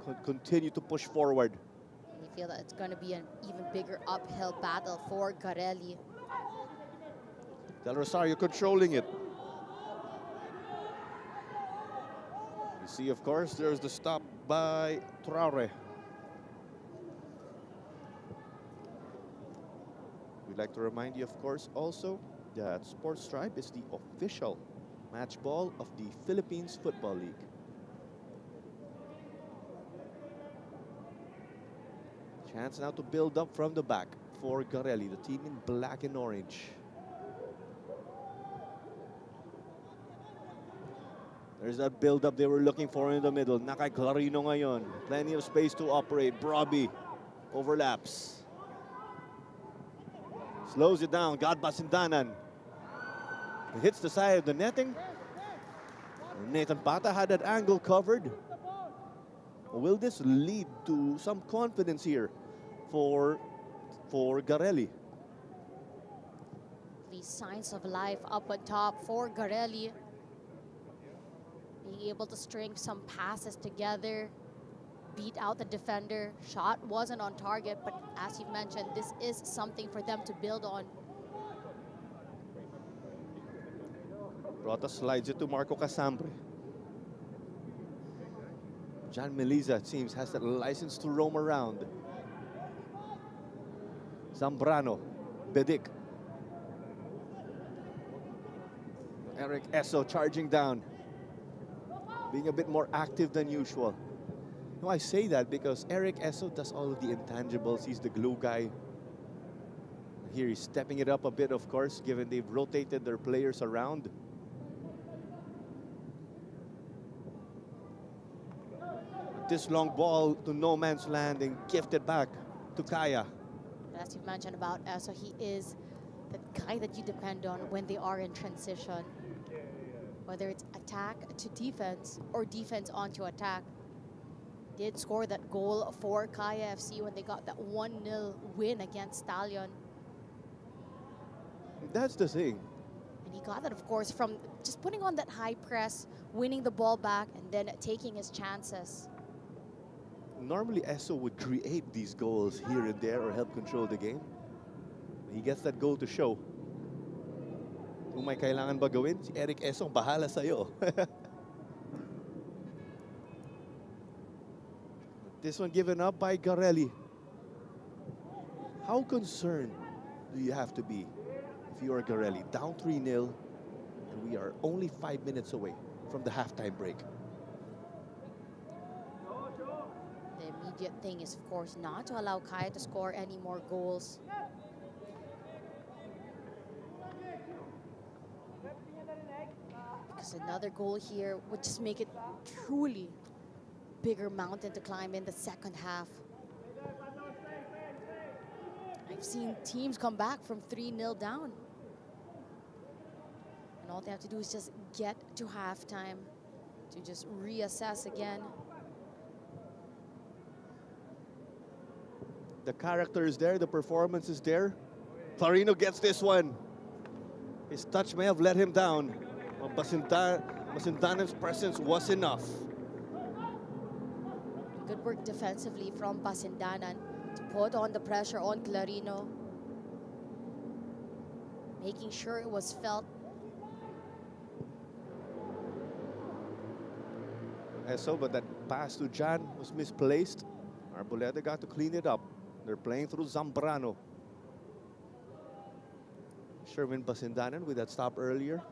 could continue to push forward. You feel that it's going to be an even bigger uphill battle for Garelli. Del Rosario controlling it. You see, of course, there's the stop by Traore. We'd like to remind you, of course, also that Sports Stripe is the official match ball of the Philippines Football League. Chance now to build up from the back for Garelli, the team in black and orange. There's that build-up they were looking for in the middle. Nakay Clarino ngayon. Plenty of space to operate. Broby overlaps. Slows it down. God Basindanan. It hits the side of the netting. Nathan Pata had that angle covered. Will this lead to some confidence here for Garelli? These signs of life up on top for Garelli. Being able to string some passes together, beat out the defender. Shot wasn't on target, but as you've mentioned, this is something for them to build on. Rota slides it to Marco Casambre. John Meliza, it seems, has that license to roam around. Zambrano, Bedic. Eric Esso charging down. Being a bit more active than usual. No, I say that because Eric Esso does all of the intangibles. He's the glue guy. Here he's stepping it up a bit, of course, given they've rotated their players around. This long ball to no man's land and gifted back to Kaya. As you've mentioned about Esso, he is the guy that you depend on when they are in transition. Whether it's attack to defense or defense onto attack. Did score that goal for Kaya FC when they got that 1-0 win against Stallion. That's the thing. And he got that, of course, from just putting on that high press, winning the ball back, and then taking his chances. Normally, Esso would create these goals here and there or help control the game. He gets that goal to show. Kung may kailangan ba gawin, si Eric Esso, bahala sa'yo. This one given up by Garelli. How concerned do you have to be if you are Garelli? Down 3-0, and we are only 5 minutes away from the halftime break. The immediate thing is, of course, not to allow Kaya to score any more goals. Because another goal here would just make it truly bigger mountain to climb in the second half. I've seen teams come back from 3-0 down. And all they have to do is just get to halftime to just reassess again. The character is there, the performance is there. Clarino gets this one. His touch may have let him down. But Basindanan's presence was enough. Good work defensively from Basindanan to put on the pressure on Clarino. Making sure it was felt. Esso, but that pass to Jan was misplaced. Arboleda got to clean it up. They're playing through Zambrano. Sherwin Basindanan with that stop earlier.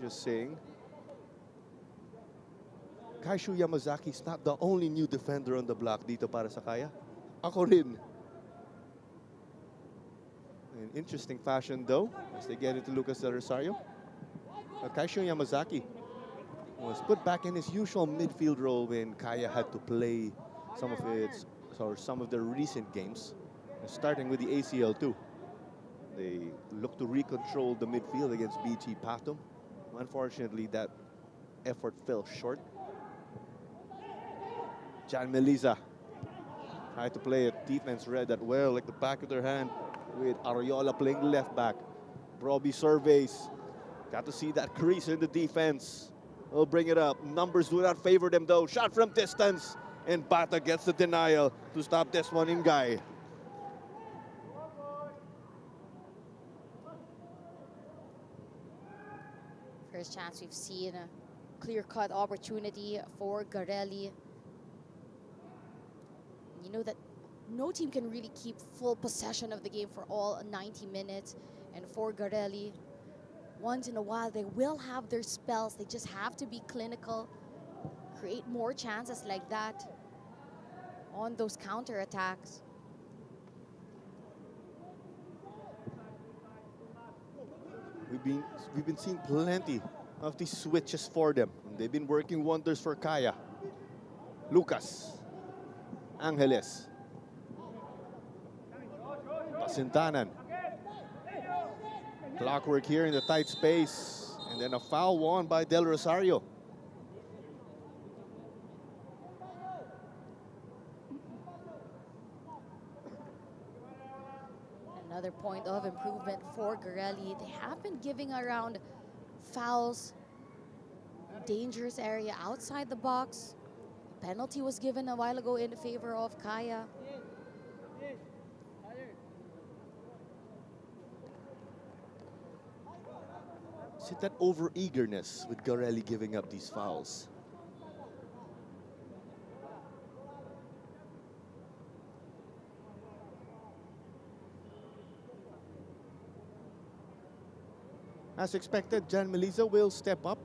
Just saying. Kaishu Yamazaki is not the only new defender on the block dito para sa Kaya. Ako rin. In interesting fashion though, as they get into Lucas Del Rosario. Kaishu Yamazaki was put back in his usual midfield role when Kaya had to play some of their recent games, starting with the ACL too. They look to recontrol the midfield against BT Patum. Unfortunately, that effort fell short. Jan Meliza tried to play it. Defense read that well, like the back of their hand, with Ariola playing left back. Broby surveys. Got to see that crease in the defense. They'll bring it up. Numbers do not favor them though. Shot from distance. And Bata gets the denial to stop this one in Guy. first chance we've seen a clear-cut opportunity for Garelli. You know that no team can really keep full possession of the game for all 90 minutes. And for Garelli, once in a while, they will have their spells. They just have to be clinical, create more chances like that on those counter-attacks. We've been seeing plenty of these switches for them. They've been working wonders for Kaya. Lucas. Angeles. Pasintanan. Clockwork here in the tight space. And then a foul won by Del Rosario. Another point of improvement for Garelli. They have been giving around fouls, dangerous area outside the box. A penalty was given a while ago in favor of Kaya. Is it that over-eagerness with Garelli giving up these fouls? As expected, Jan Melisa will step up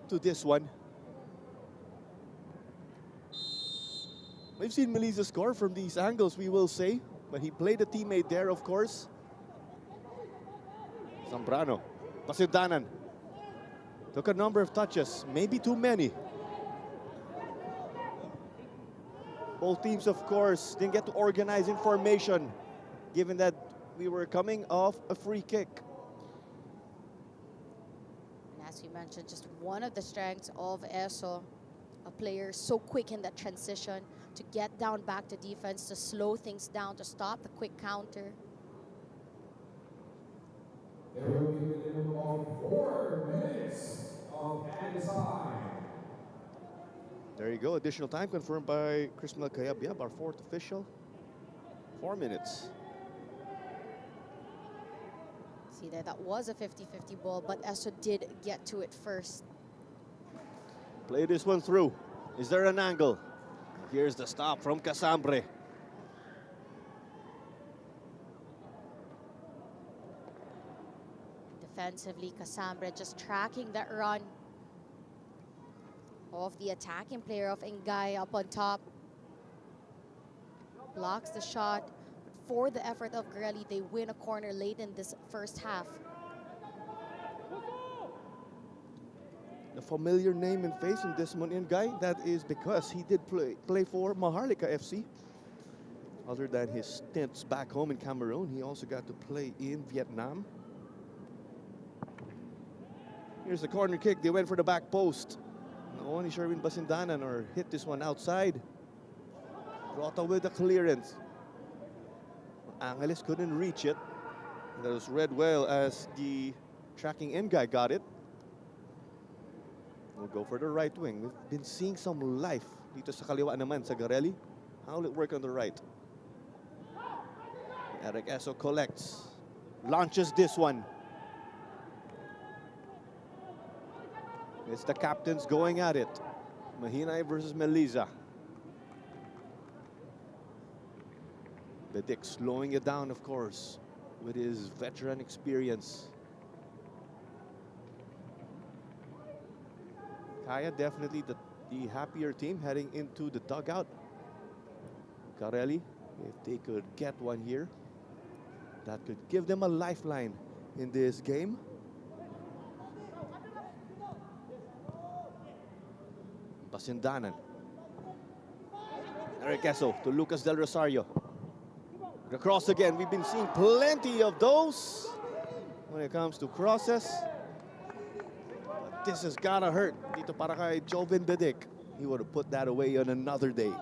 to this one. We've seen Melisa score from these angles, we will say, but he played a teammate there, of course. Zambrano, Pasintanan. Took a number of touches, maybe too many. Both teams, of course, didn't get to organize in formation, given that we were coming off a free kick. And as we mentioned, just one of the strengths of Eso, a player so quick in that transition to get down back to defense, to slow things down, to stop the quick counter. There will be a minimum of 4 minutes of added time. There you go, additional time confirmed by Chris Melcayabyab, our fourth official. 4 minutes. See there, that was a 50-50 ball, but Eso did get to it first. Play this one through. Is there an angle? Here's the stop from Casambre. Defensively, Casambre just tracking that run of the attacking player of Ngay up on top. Blocks the shot. But for the effort of Garelli, they win a corner late in this first half. A familiar name and face in this Ngay. That is because he did play for Maharlika FC. Other than his stints back home in Cameroon, he also got to play in Vietnam. Here's the corner kick. They went for the back post. No, only Sherwin Pasintanan or hit this one outside. Rota with the clearance. Angeles couldn't reach it. That was read well as the tracking end guy got it. We'll go for the right wing. We've been seeing some life dito sa kaliwa naman sa Garelli. How will it work on the right? Eric Eso collects. Launches this one. It's the captains going at it. Mahinay versus Melisa. Bedic slowing it down, of course, with his veteran experience. Kaya definitely the happier team heading into the dugout. Garelli, if they could get one here, that could give them a lifeline in this game. Pasintanan. Eric Eso to Lucas Del Rosario. The cross again. We've been seeing plenty of those when it comes to crosses. But this has gotta hurt. Dito para kay Joven Bedic. He would have put that away on another day.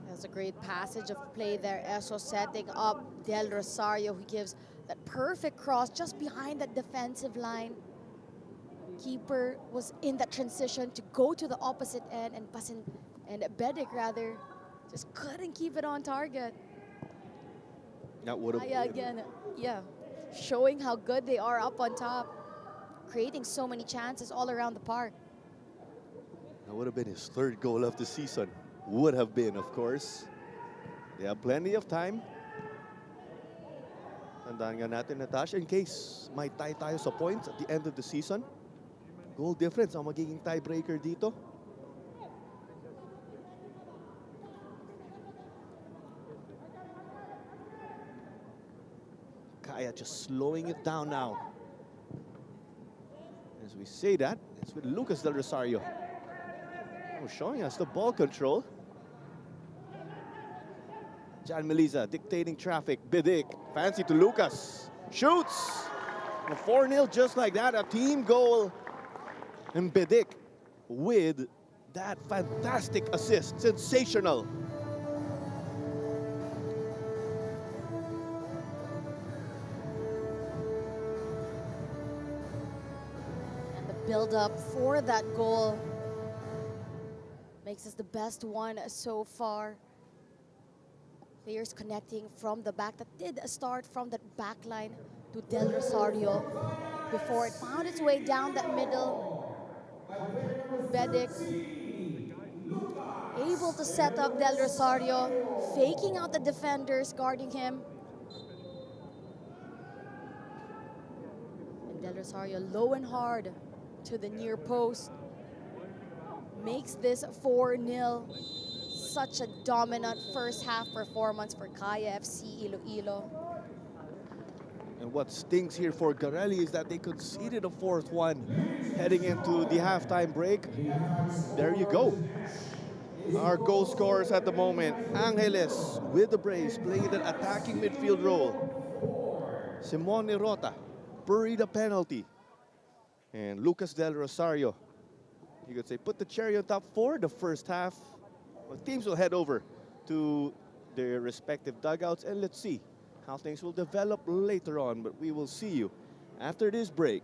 That's a great passage of play there. Eso setting up Del Rosario, who gives that perfect cross just behind that defensive line. Keeper was in that transition to go to the opposite end, and Bedic rather just couldn't keep it on target. That would have Kaya again, yeah. showing how good they are up on top, creating so many chances all around the park. That would have been his third goal of the season. Would have been, of course. They have plenty of time. Tandaan nga natin, Natasha, in case may tie tayo sa points at the end of the season, goal difference ang magiging tiebreaker dito. Kaya just slowing it down now. As we say that, it's with Lucas Del Rosario. Oh, showing us the ball control. Jan Melisa dictating traffic. Bidik, fancy to Lucas. Shoots! A 4-0 just like that, a team goal. And Bidik with that fantastic assist. Sensational. And the build-up for that goal makes us the best one so far. Players connecting from the back. That did start from that back line to Del Rosario before it found its way down that middle. Bedic able to set up Del Rosario, faking out the defenders guarding him. And Del Rosario low and hard to the near post. Makes this 4-0. Such a dominant first half performance for Kaya FC Iloilo. And what stings here for Garelli is that they conceded a fourth one heading into the halftime break. There you go. Our goal scorers at the moment. Angeles with the brace, playing that attacking midfield role. Simone Rota buried a penalty. And Lucas Del Rosario, you could say, put the cherry on top for the first half. Well, teams will head over to their respective dugouts, and let's see how things will develop later on. But we will see you after this break.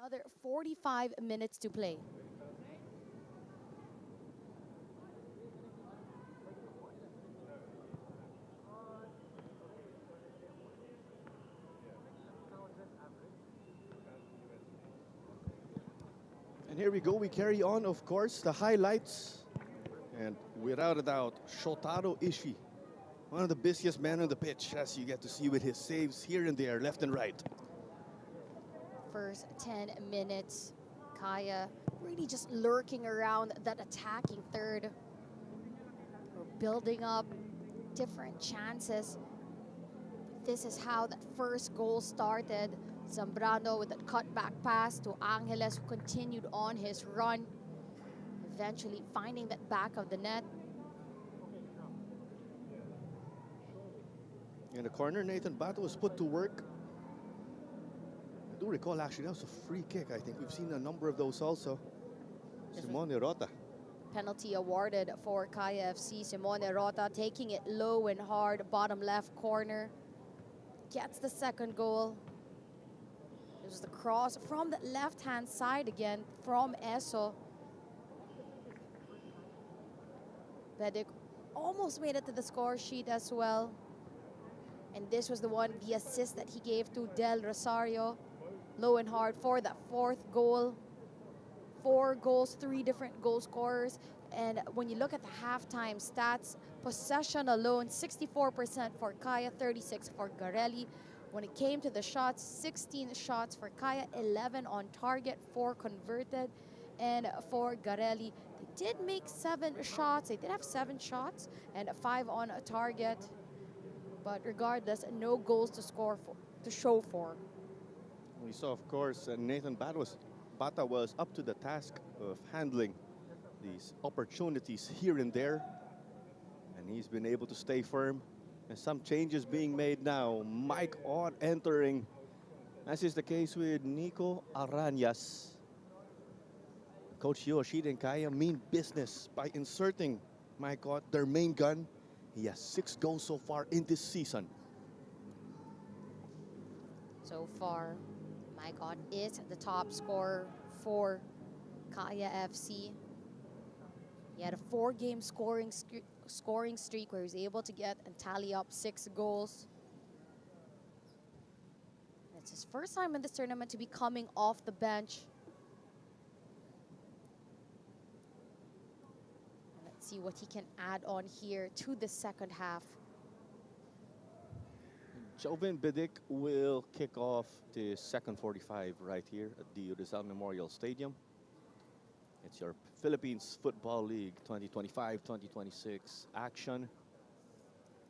Another 45 minutes to play. And here we go, we carry on, of course, the highlights. And without a doubt, Shotaro Ishii, one of the busiest men on the pitch, as you get to see with his saves here and there, left and right. First 10 minutes, Kaya really just lurking around that attacking third. We're building up different chances. This is how that first goal started. Zambrano with that cutback pass to Angeles, who continued on his run, eventually finding that back of the net. In the corner, Nathan Bato was put to work. I do recall, actually, that was a free kick. I think we've seen a number of those also. Simone Rota. Penalty awarded for Kaya FC. Simone Rota taking it low and hard, bottom left corner. Gets the second goal. It was the cross from the left-hand side again from Eso. Bedic almost made it to the score sheet as well. And this was the assist that he gave to Del Rosario. Low and hard for that fourth goal. 4 goals, 3 different goal scorers. And when you look at the halftime stats, possession alone, 64% for Kaya, 36 for Garelli. When it came to the shots, 16 shots for Kaya, 11 on target, 4 converted. And for Garelli, they did make 7 shots. They did have 7 shots and 5 on a target. But regardless, no goals to score for, to show for. We saw, of course, Nathan Bata was up to the task of handling these opportunities here and there. And he's been able to stay firm. And some changes being made now. Mike Ott entering, as is the case with Nico Arañas. Coach Yoshida and Kaya mean business by inserting Mike Ott, their main gun. He has 6 goals so far in this season. So far, Mike Ott is the top scorer for Kaya FC. He had a 4-game scoring streak where he was able to get and tally up 6 goals. It's his first time in this tournament to be coming off the bench. Let's see what he can add on here to the second half. Joven Bidic will kick off the second 45 right here at the Rizal Memorial Stadium. It's your Philippines Football League 2025-2026 action.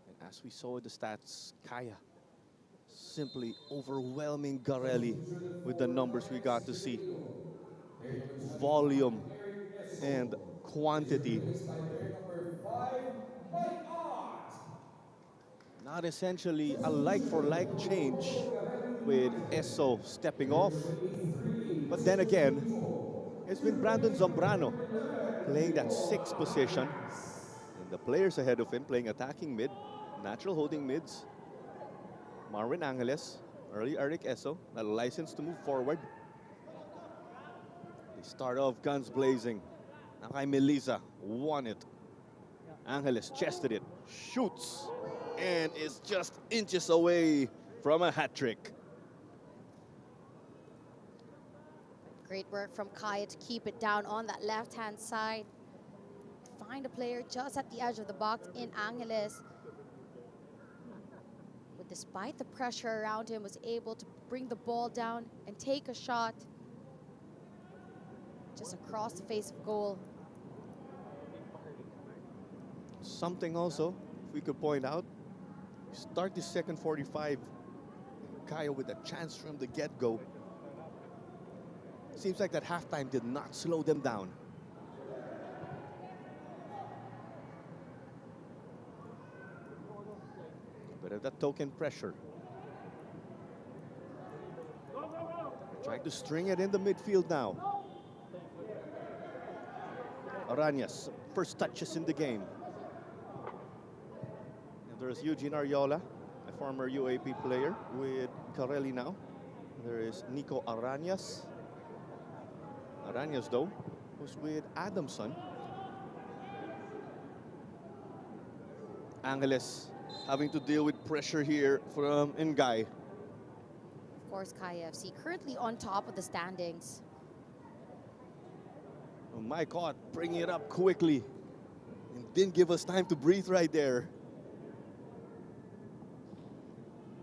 And as we saw in the stats, Kaya simply overwhelming Garelli with the numbers we got to see. Volume and quantity. Not essentially a like-for-like change with Eso stepping off. But then again, it's been Brandon Zambrano playing that 6th position. And the players ahead of him playing attacking mid, natural holding mids. Marvin Angeles, early Eric Eso, a license to move forward. They start off guns blazing. Nakay Melisa won it. Angeles chested it, shoots, and is just inches away from a hat trick. Great work from Kaya to keep it down on that left-hand side. Find a player just at the edge of the box in Angeles. But despite the pressure around him, was able to bring the ball down and take a shot just across the face of goal. Something also, if we could point out, start the second 45, Kaya with a chance from the get-go. Seems like that halftime did not slow them down. A bit of that token pressure. Trying to string it in the midfield now. Arañas, first touches in the game. And there's Eugene Ariola, a former UAP player with Garelli now. There is Nico Arañas. Arañas, though, was with Adamson. Angeles having to deal with pressure here from Ngay. Of course, Kaya FC currently on top of the standings. Oh my God, bringing it up quickly. And didn't give us time to breathe right there.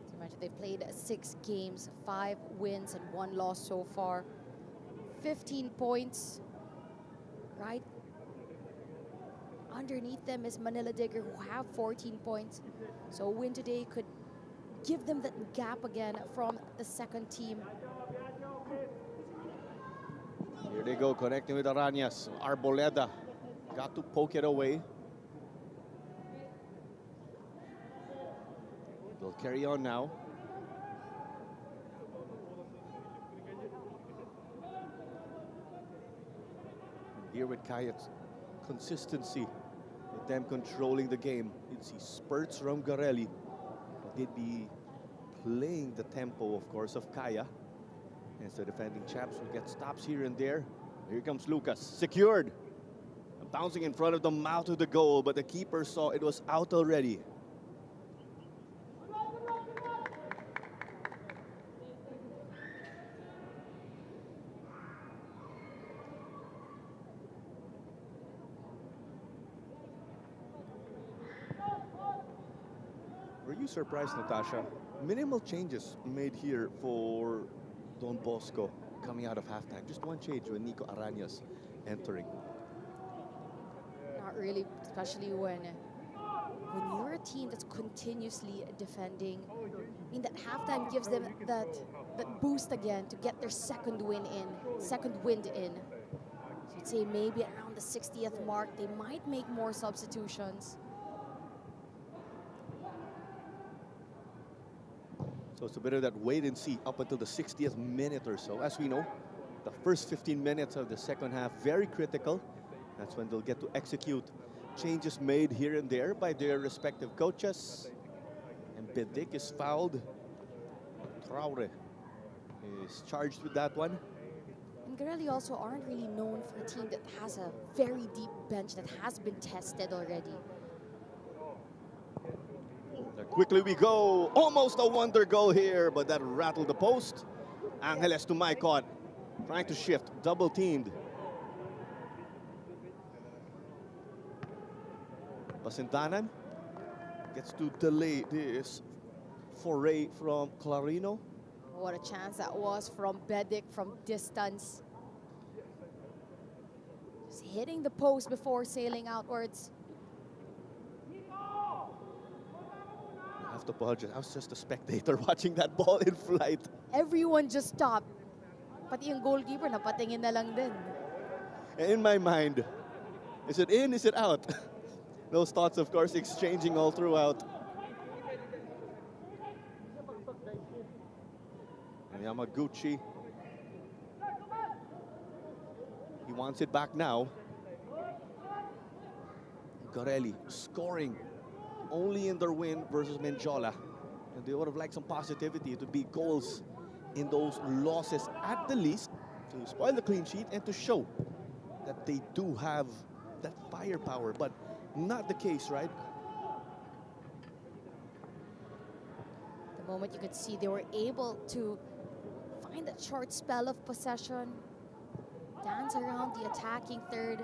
As you mentioned, they've played 6 games, 5 wins and 1 loss so far. 15 points. Right underneath them is Manila Digger, who have 14 points. So a win today could give them that gap again from the second team. Here they go, connecting with Arañas. Arboleda got to poke it away. They'll carry on now. Here with Kayat's consistency, with them controlling the game. You'd see spurts from Garelli. They'd be playing the tempo, of course, of Kaya. As the defending champs will get stops here and there. Here comes Lucas, secured. Bouncing in front of the mouth of the goal, but the keeper saw it was out already. Were you surprised, Natasha? Minimal changes made here for Don Bosco coming out of halftime. Just one change with Nico Arañas entering. Not really, especially when you're a team that's continuously defending. I mean, that halftime gives them that boost again to get their second wind in. So you'd say maybe around the 60th mark, they might make more substitutions. So it's a bit of that wait and see up until the 60th minute or so. As we know, the first 15 minutes of the second half, very critical. That's when they'll get to execute changes made here and there by their respective coaches. And Bedik is fouled. Traore is charged with that one. And Garelli also aren't really known for a team that has a very deep bench that has been tested already. There quickly we go. Almost a wonder goal here, but that rattled the post. Angeles to Maicon, trying to shift, double teamed. Pasindanan gets to delay this foray from Clarino. What a chance that was from Bedik from distance. Just hitting the post before sailing outwards. I have to apologize. I was just a spectator watching that ball in flight. Everyone just stopped. Pati yung goalkeeper napatingin na lang din. And in my mind, is it in, is it out? Those thoughts, of course, exchanging all throughout. And Yamaguchi. He wants it back now. Garelli scoring only in their win versus Menjola. And they would have liked some positivity to be goals in those losses at the least, to spoil the clean sheet and to show that they do have that firepower, but not the case, right? The moment you could see they were able to find that short spell of possession, dance around the attacking third.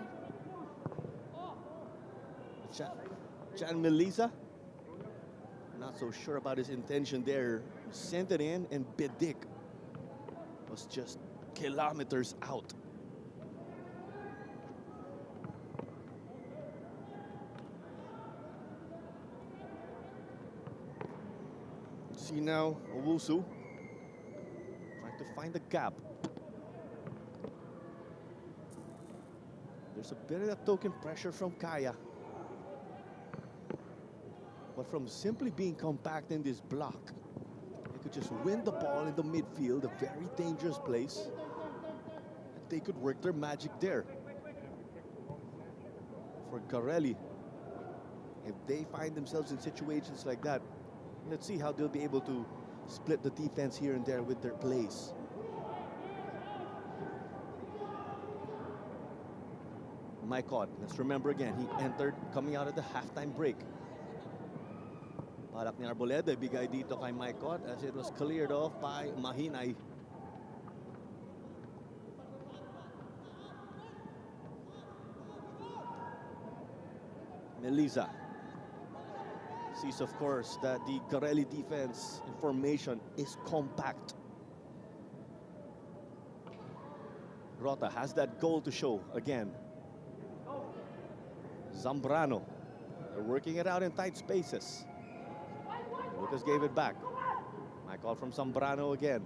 Jan Melisa, not so sure about his intention there. Sent it in, and Bedik was just kilometers out. See now, Owusu trying to find the gap. There's a bit of that token pressure from Kaya. But from simply being compact in this block, they could just win the ball in the midfield, a very dangerous place. And they could work their magic there. For Garelli, if they find themselves in situations like that, let's see how they'll be able to split the defense here and there with their plays. Maikot, let's remember again, he entered coming out of the halftime break. Balak ni Arboleda, bigay dito kay Maikot as it was cleared off by Mahinay. Melisa sees, of course, that the Garelli defense formation is compact. Rota has that goal to show again. Zambrano, they're working it out in tight spaces. Lucas gave it back. My call from Zambrano again.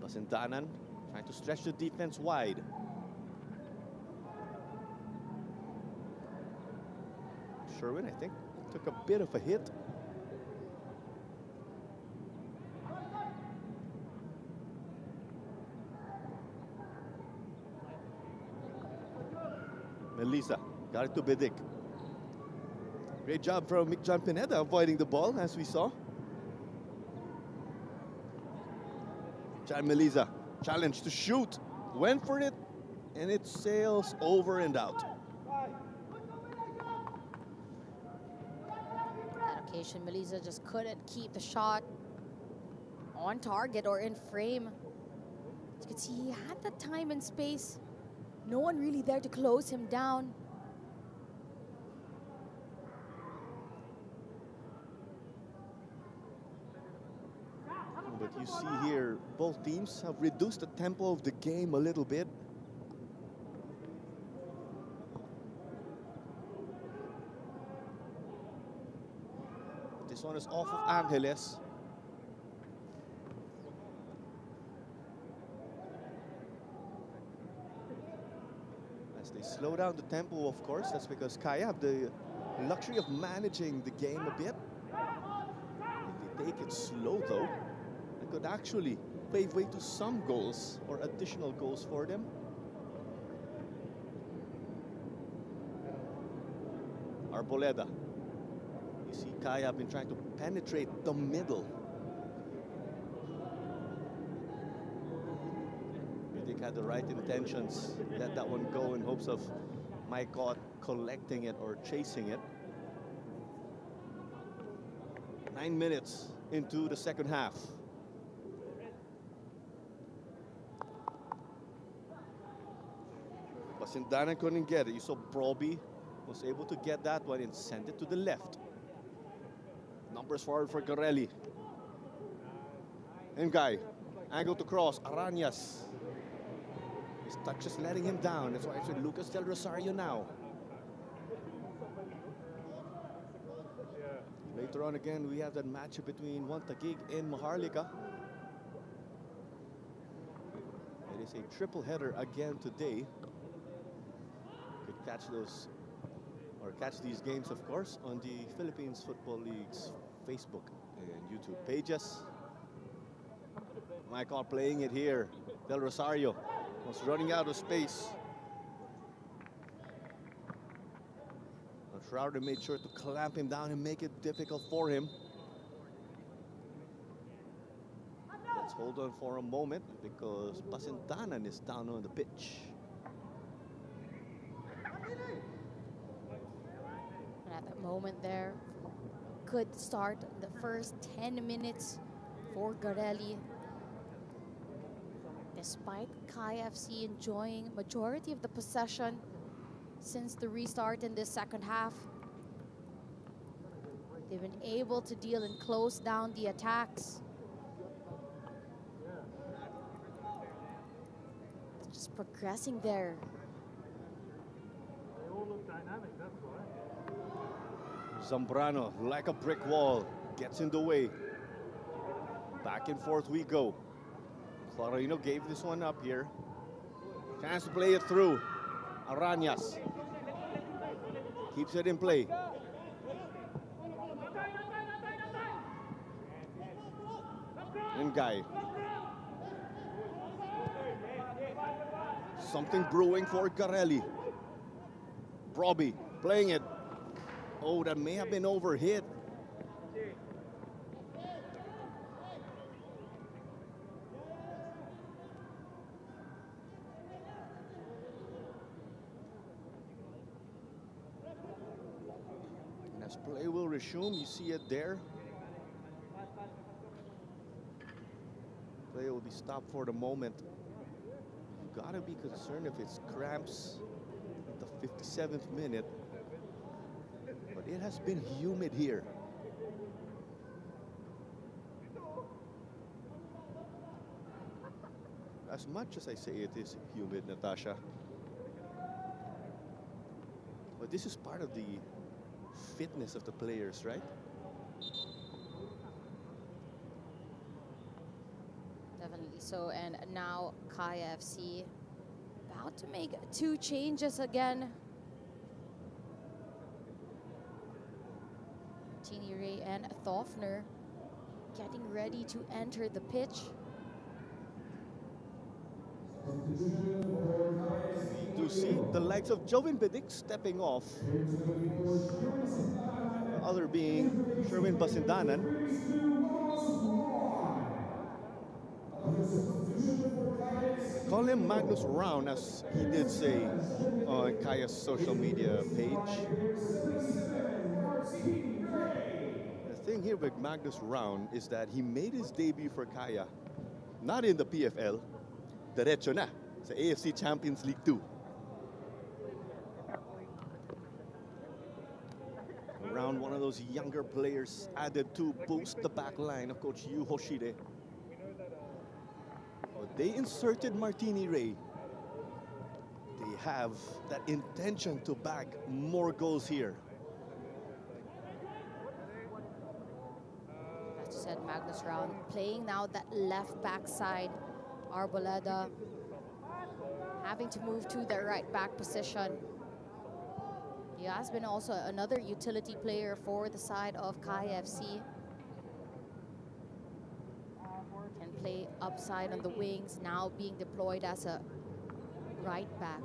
Basindanan trying to stretch the defense wide. Sherwin, I think, took a bit of a hit. Melisa got it to Bidik. Great job from Mick John Pineda avoiding the ball, as we saw. Jan Melisa challenged to shoot, went for it, and it sails over and out. That occasion, Melisa just couldn't keep the shot on target or in frame. As you can see, he had the time and space. No one really there to close him down. But you see here, both teams have reduced the tempo of the game a little bit. This one is off of Angeles. As they slow down the tempo, of course, that's because Kaya have the luxury of managing the game a bit. If they take it slow, though, it could actually pave way to some goals or additional goals for them. Arboleda. You see Kaya have been trying to penetrate the middle. Vidic had the right intentions. Let that one go in hopes of Maikot collecting it or chasing it. 9 minutes into the second half. Basindanan couldn't get it. You saw Broby was able to get that one and send it to the left. Numbers forward for Garelli. Ngay, angle to cross, Arañas. His touch is letting him down. That's why I said Lucas Del Rosario now. Later on again, we have that matchup between Taguig and Maharlika. It is a triple header again today. Could catch those, or catch these games, of course, on the Philippines Football League's Facebook and YouTube pages. Michael playing it here. Del Rosario was running out of space. Schroeder made sure to clamp him down and make it difficult for him. Let's hold on for a moment because Basindanan is down on the pitch. And at that moment there, good start the first 10 minutes for Garelli. Despite KFC enjoying majority of the possession since the restart in this second half, they've been able to deal and close down the attacks. Just progressing there. They all look dynamic, that's why. Zambrano, like a brick wall, gets in the way. Back and forth we go. Clarino gave this one up here. Chance to play it through. Arañas keeps it in play. Ngay. Something brewing for Garelli. Broby playing it. Oh, that may have been overhit. Play will resume. You see it there. Play will be stopped for the moment. You gotta be concerned if it's cramps at the 57th minute. But it has been humid here. As much as I say it is humid, Natasha, but this is part of the fitness of the players, right? Definitely so. And now Kaya FC about to make 2 changes again. Tini Ray and Thofner getting ready to enter the pitch. We do see the likes of Joven Bedic stepping off. The other being Sherwin Basindanan. Call him Magnus Round, as he did say on Kaya's social media page. The thing here with Magnus Round is that he made his debut for Kaya, not in the PFL, diretso na sa AFC Champions League 2. Around one of those younger players added to boost the back line of Coach Yu Hoshide. But they inserted Martini Ray. They have that intention to bag more goals here. As you said, Magnus Round playing now that left back side. Arboleda having to move to the right back position. He has been also another utility player for the side of Kaya FC. Can play upside on the wings, now being deployed as a right back.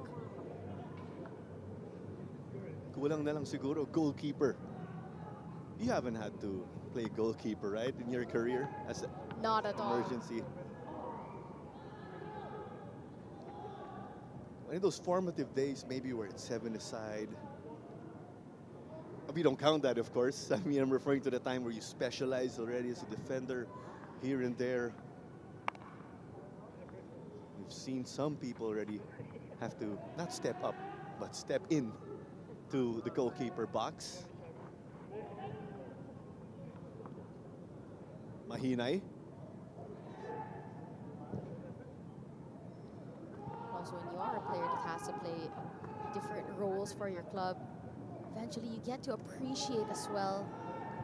Kulang na lang siguro goalkeeper. You haven't had to play goalkeeper, right, in your career as an Not at all. emergency. One of those formative days, maybe where it's 7-a-side. We don't count that, of course. I mean, I'm referring to the time where you specialize already as a defender here and there. We've seen some people already have to not step up, but step in to the goalkeeper box. Mahinay. Also, when you are a player that has to play different roles for your club, eventually you get to appreciate as well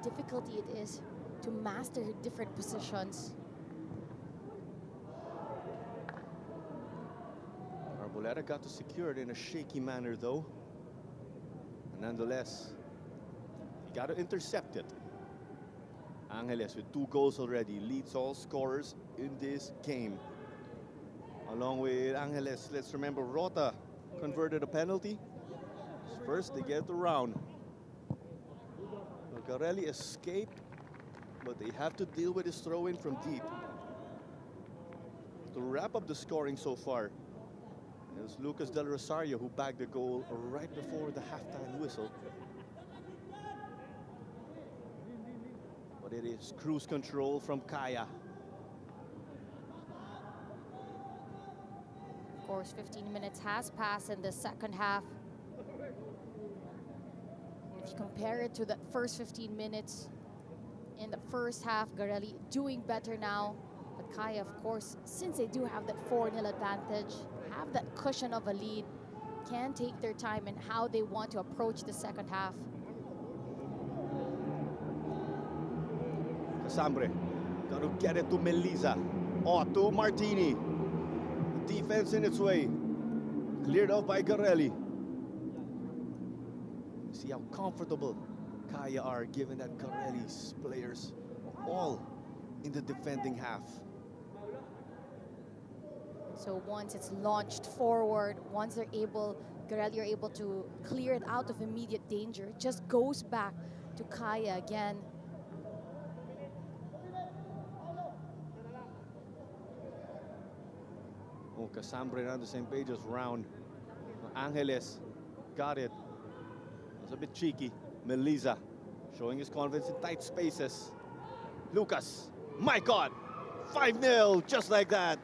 the difficulty it is to master different positions. Arboleda got to secure it in a shaky manner, though. And nonetheless, he got to intercept it. Angeles with 2 goals already leads all scorers in this game. Along with Angeles, let's remember Rota converted a penalty. First, they get the round. Garelli escaped, but they have to deal with his throw-in from deep. To wrap up the scoring so far, it was Lucas Del Rosario who bagged the goal right before the halftime whistle. But it is cruise control from Kaya. Of course, 15 minutes has passed in the second half. If you compare it to the first 15 minutes in the first half, Garelli doing better now. But Kaya, of course, since they do have that 4-0 advantage, have that cushion of a lead, can take their time in how they want to approach the second half. Casambre, got to get it to Melisa. Oh, to Martini. Defense in its way. Cleared off by Garelli. See how comfortable Kaya are, given that Garelli's players are all in the defending half. So once it's launched forward, once they're able, Garelli are able to clear it out of immediate danger, it just goes back to Kaya again. Oh, Casambre on the same page as Round. Angeles got it. It was a bit cheeky. Melisa Showing his confidence in tight spaces. Lucas, my God, 5-0, just like that.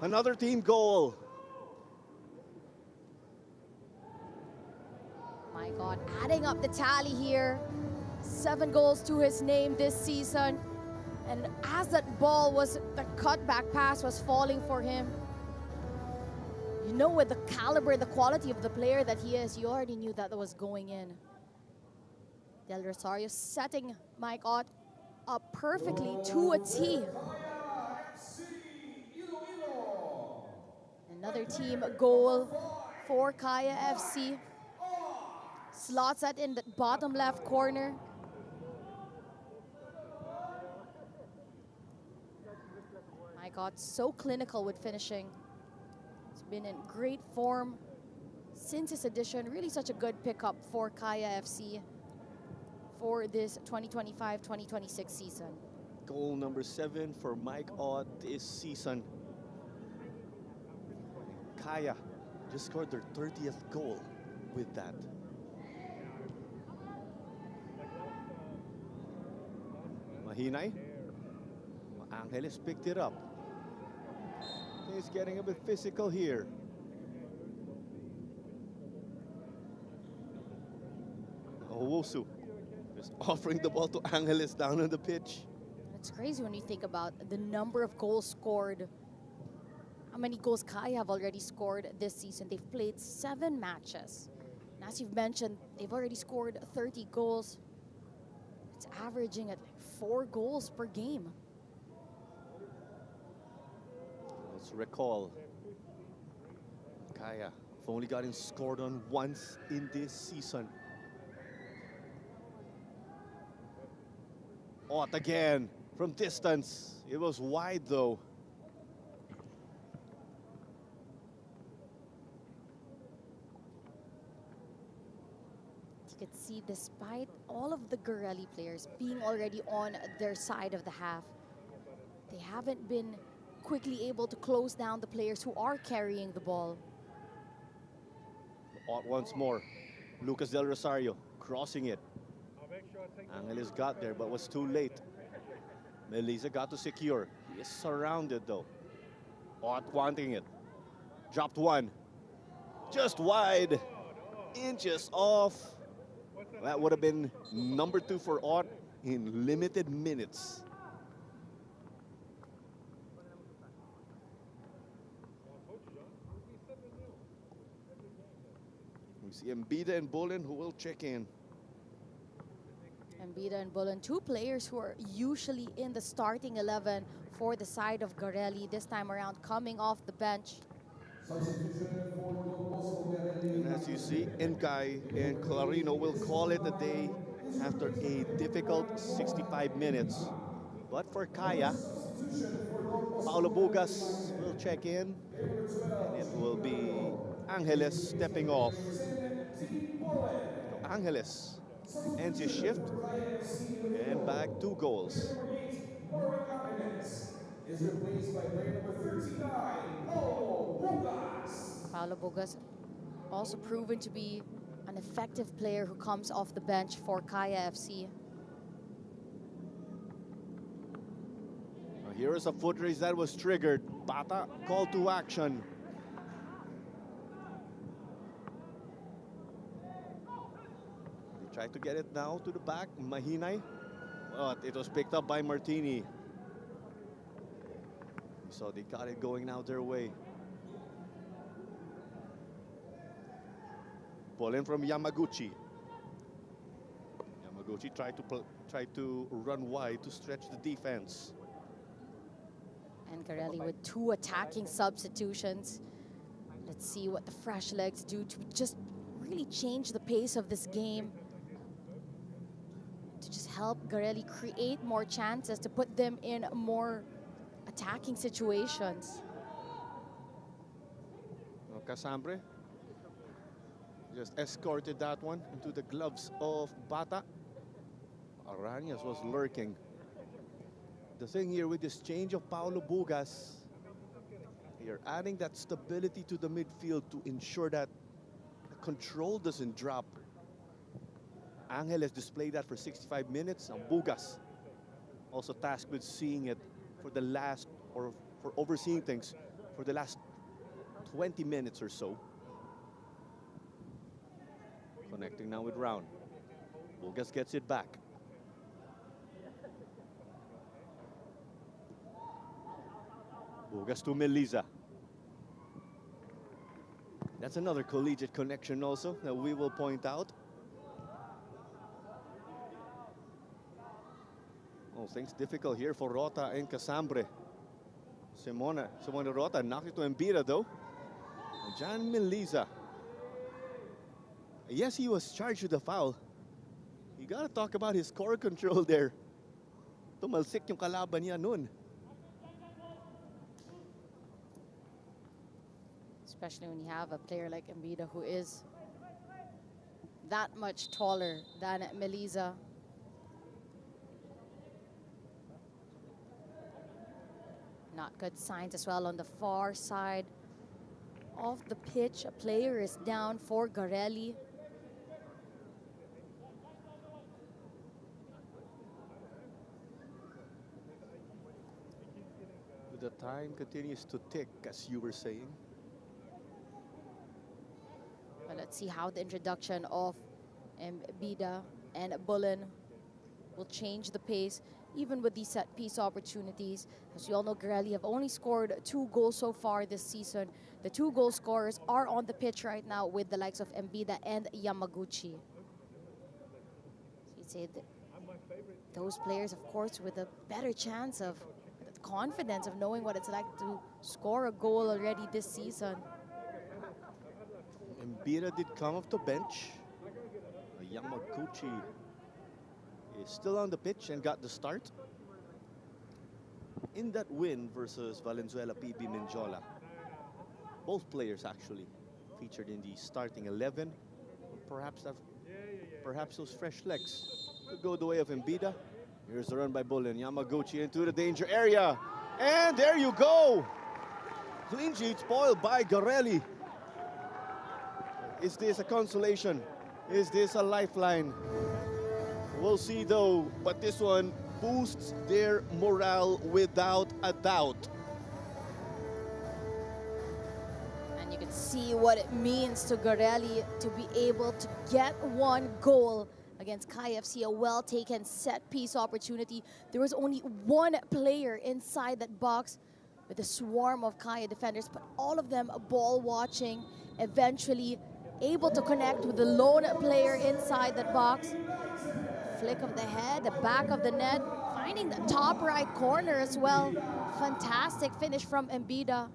Another team goal. My God, adding up the tally here. 7 goals to his name this season. And as that ball was, the cutback pass was falling for him, you know, with the caliber, the quality of the player that he is, you already knew that was going in. Del Rosario setting Mike Ott up perfectly to a T. Another team goal for Kaya FC. Slots that in the bottom left corner. My God, so clinical with finishing. He's been in great form since his addition. Really such a good pickup for Kaya FC for this 2025-2026 season. Goal number 7 for Mike Ott this season. Kaya just scored their 30th goal with that. Mahinay. Angeles picked it up. He's getting a bit physical here. Owosu just offering the ball to Angeles down on the pitch. It's crazy when you think about the number of goals scored. How many goals Kaya have already scored this season? They've played 7 matches. And as you've mentioned, they've already scored 30 goals. It's averaging at 4 goals per game. Let's recall. Kaya have only gotten scored on once in this season. Ott again from distance. It was wide though. You could see despite all of the Garelli players being already on their side of the half, they haven't been quickly able to close down the players who are carrying the ball. Ott once more. Lucas Del Rosario crossing it. Angeles got there, but was too late. Melisa got to secure. He is surrounded though. Ott wanting it. Dropped one. Just wide. Inches off. That would have been number 2 for Ott in limited minutes. We see Mbida and Bolin who will check in. Mbida and Bullen, 2 players who are usually in the starting 11 for the side of Garelli, this time around coming off the bench. And as you see, Nkay and Clarino will call it a day after a difficult 65 minutes. But for Kaya, Paulo Bugas will check in, and it will be Angeles stepping off. So Angeles ends his shift and back 2 goals. Is replaced by player number 39, Paulo Bugas also proven to be an effective player who comes off the bench for Kaya FC. Now here is a foot race that was triggered. Bata call to action. They try to get it now to the back. Mahinay. But it was picked up by Martini. So they got it going now their way. Pull in from Yamaguchi. Yamaguchi tried to run wide to stretch the defense. And Garelli with 2 attacking substitutions. Let's see what the fresh legs do to just really change the pace of this game. To just help Garelli create more chances, to put them in more attacking situations. Casambre just escorted that one into the gloves of Bata. Aranias was lurking. The thing here with this change of Paulo Bugas, you're adding that stability to the midfield to ensure that the control doesn't drop. Angel has displayed that for 65 minutes. And Bugas also tasked with seeing it for the last, or for overseeing things for the last 20 minutes or so. Connecting now with Round. Bugas gets it back. Bugas to Melisa. That's another collegiate connection also that we will point out. Oh, things difficult here for Rota and Casambre. Simone Rota knocked it to Mbira though. And Jan Melisa. Yes, he was charged with a foul. You gotta talk about his core control there. Tumalsik yung kalaban niya nun. Especially when you have a player like Mbida who is that much taller than Melisa. Not good signs as well on the far side of the pitch. A player is down for Garelli. The time continues to tick, as you were saying. But let's see how the introduction of Mbida and Bullen will change the pace, even with these set-piece opportunities. As you all know, Garelli have only scored 2 goals so far this season. The 2 goal scorers are on the pitch right now with the likes of Mbida and Yamaguchi. So you'd say that those players, of course, with a better chance of the confidence of knowing what it's like to score a goal already this season. Mbira did come off the bench. Yamaguchi is still on the pitch and got the start. In that win versus Valenzuela PB Menjola, both players actually featured in the starting 11. Perhaps those fresh legs could go the way of Mbida. Here's the run by Bullen. Yamaguchi into the danger area. And there you go. Clean sheet spoiled by Garelli. Is this a consolation? Is this a lifeline? We'll see though, but this one boosts their morale without a doubt. And you can see what it means to Garelli to be able to get 1 goal against KFC, a well-taken set-piece opportunity. There was only 1 player inside that box with a swarm of Kaya defenders, but all of them ball watching, eventually able to connect with the lone player inside that box. Flick of the head, the back of the net, finding the top right corner as well. Fantastic finish from Mbida.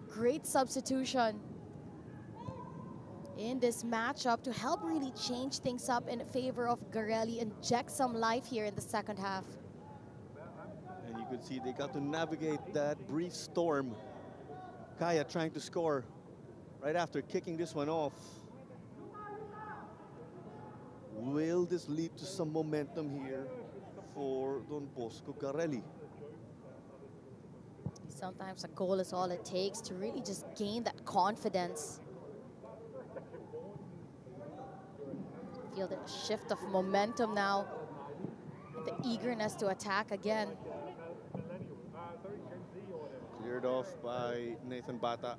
Great substitution in this matchup to help really change things up in favor of Garelli, inject some life here in the second half. And you could see they got to navigate that brief storm. Kaya trying to score right after kicking this one off. Will this lead to some momentum here for Don Bosco Garelli? Sometimes a goal is all it takes to really just gain that confidence. Feel the shift of momentum now, and the eagerness to attack again. Cleared off by Nathan Bata.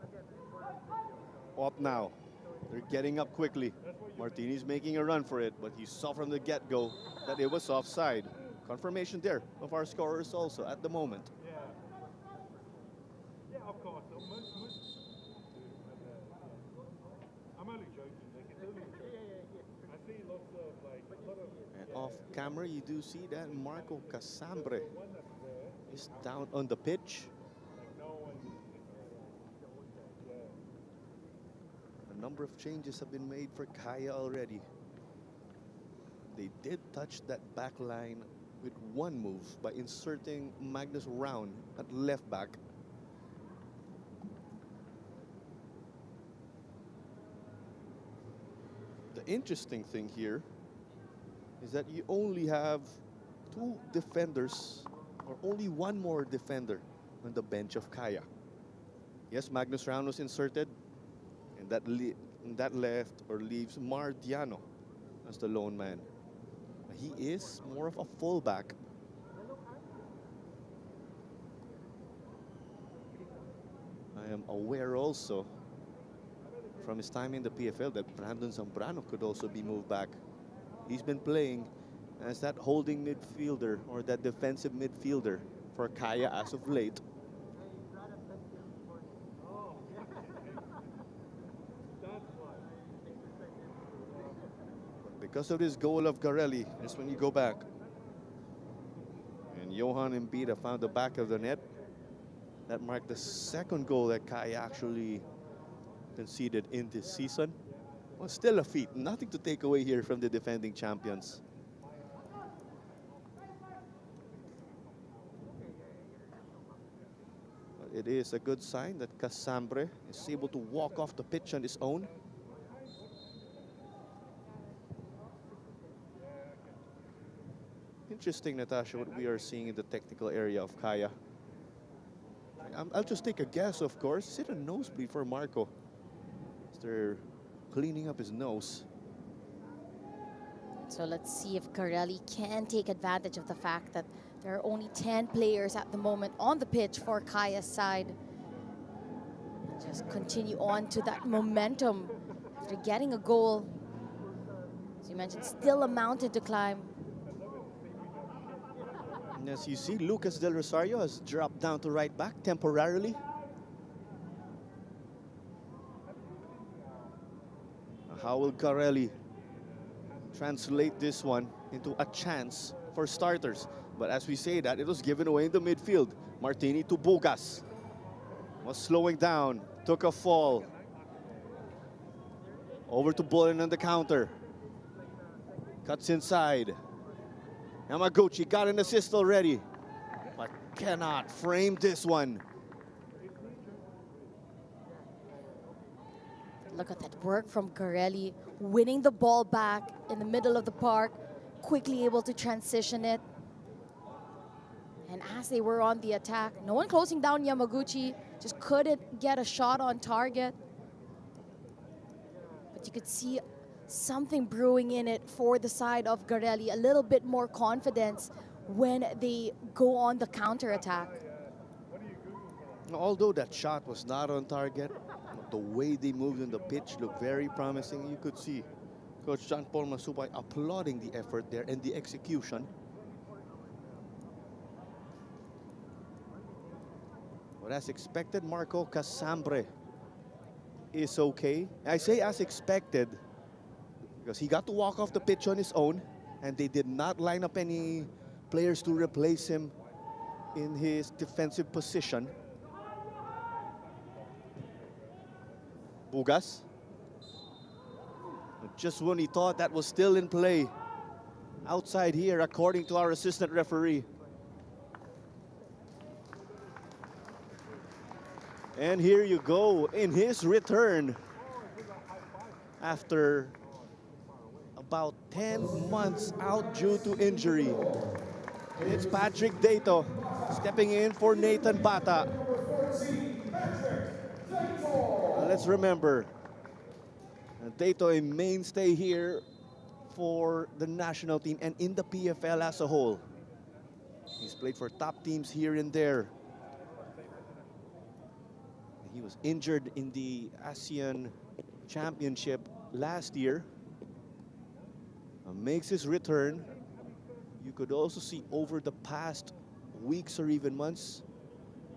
Up now. They're getting up quickly. Martini's making a run for it, but he saw from the get-go that it was offside. Confirmation there of our scorers also at the moment. Yeah, of course. I'm only joking. Like, it's only a joke. I see lots of, like, a lot of... And off camera, you do see that Marco Casambre is down on the pitch. A number of changes have been made for Kaya already. They did touch that back line with 1 move by inserting Magnus Round at left back. The interesting thing here is that you only have 2 defenders, or only 1 more defender on the bench of Kaya. Yes, Magnus Round was inserted, and that left or leaves Mardiano as the lone man. He is more of a fullback. I am aware also from his time in the PFL that Brandon Zambrano could also be moved back. He's been playing as that holding midfielder or that defensive midfielder for Kaya as of late. Because of this goal of Garelli, just when you go back, and Johan Embiid found the back of the net. That marked the second goal that Kaya actually conceded in this season. Well, still a feat. Nothing to take away here from the defending champions. But it is a good sign that Casambre is able to walk off the pitch on his own. Interesting, Natasha, what we are seeing in the technical area of Kaya. I'll just take a guess, of course. Is it a nosebleed for Marco? They're cleaning up his nose. So let's see if Garelli can take advantage of the fact that there are only 10 players at the moment on the pitch for Kaya's side. Just continue on to that momentum after getting a goal. As you mentioned, still a mountain to climb. And as you see, Lucas Del Rosario has dropped down to right back temporarily. How will Garelli translate this one into a chance for starters? But as we say that, it was given away in the midfield. Martini to Bugas. Was slowing down, took a fall. Over to Bullen on the counter. Cuts inside. Yamaguchi got an assist already, but cannot frame this one. Look at that work from Garelli, winning the ball back in the middle of the park, quickly able to transition it. And as they were on the attack, no one closing down Yamaguchi, just couldn't get a shot on target. But you could see something brewing in it for the side of Garelli, a little bit more confidence when they go on the counter-attack. Although that shot was not on target, the way they moved in the pitch looked very promising. You could see Coach John Paul Masupay applauding the effort there and the execution. But as expected, Marco Casambre is okay. I say as expected because he got to walk off the pitch on his own and they did not line up any players to replace him in his defensive position. Bugas. Just when he thought that was still in play. Outside here, according to our assistant referee. And here you go in his return. After about 10 months out due to injury. It's Patrick Dato stepping in for Nathan Bata. Let's remember, Dato a mainstay here for the national team and in the PFL as a whole. He's played for top teams here and there. He was injured in the ASEAN Championship last year. Makes his return. You could also see over the past weeks or even months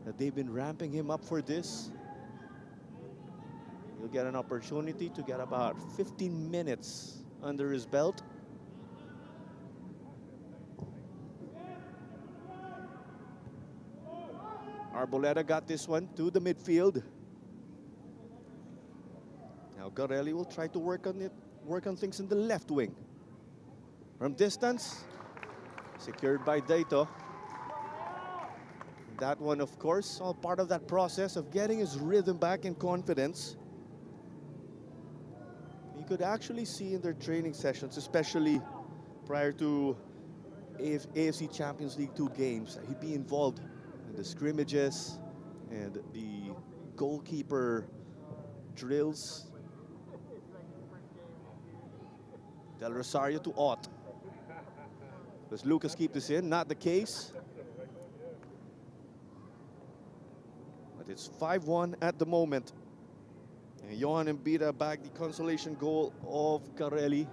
that they've been ramping him up for this. He'll get an opportunity to get about 15 minutes under his belt. Arboleda got this one to the midfield. Now Garelli will try to work on things in the left wing. From distance, secured by Dato. That one, of course, all part of that process of getting his rhythm back and confidence. You could actually see in their training sessions, especially prior to AFC Champions League 2 games, he'd be involved in the scrimmages and the goalkeeper drills. Del Rosario to Ott. Does Lucas keep this in? Not the case. But it's 5-1 at the moment. And Johan Mbida bagged the consolation goal of Garelli.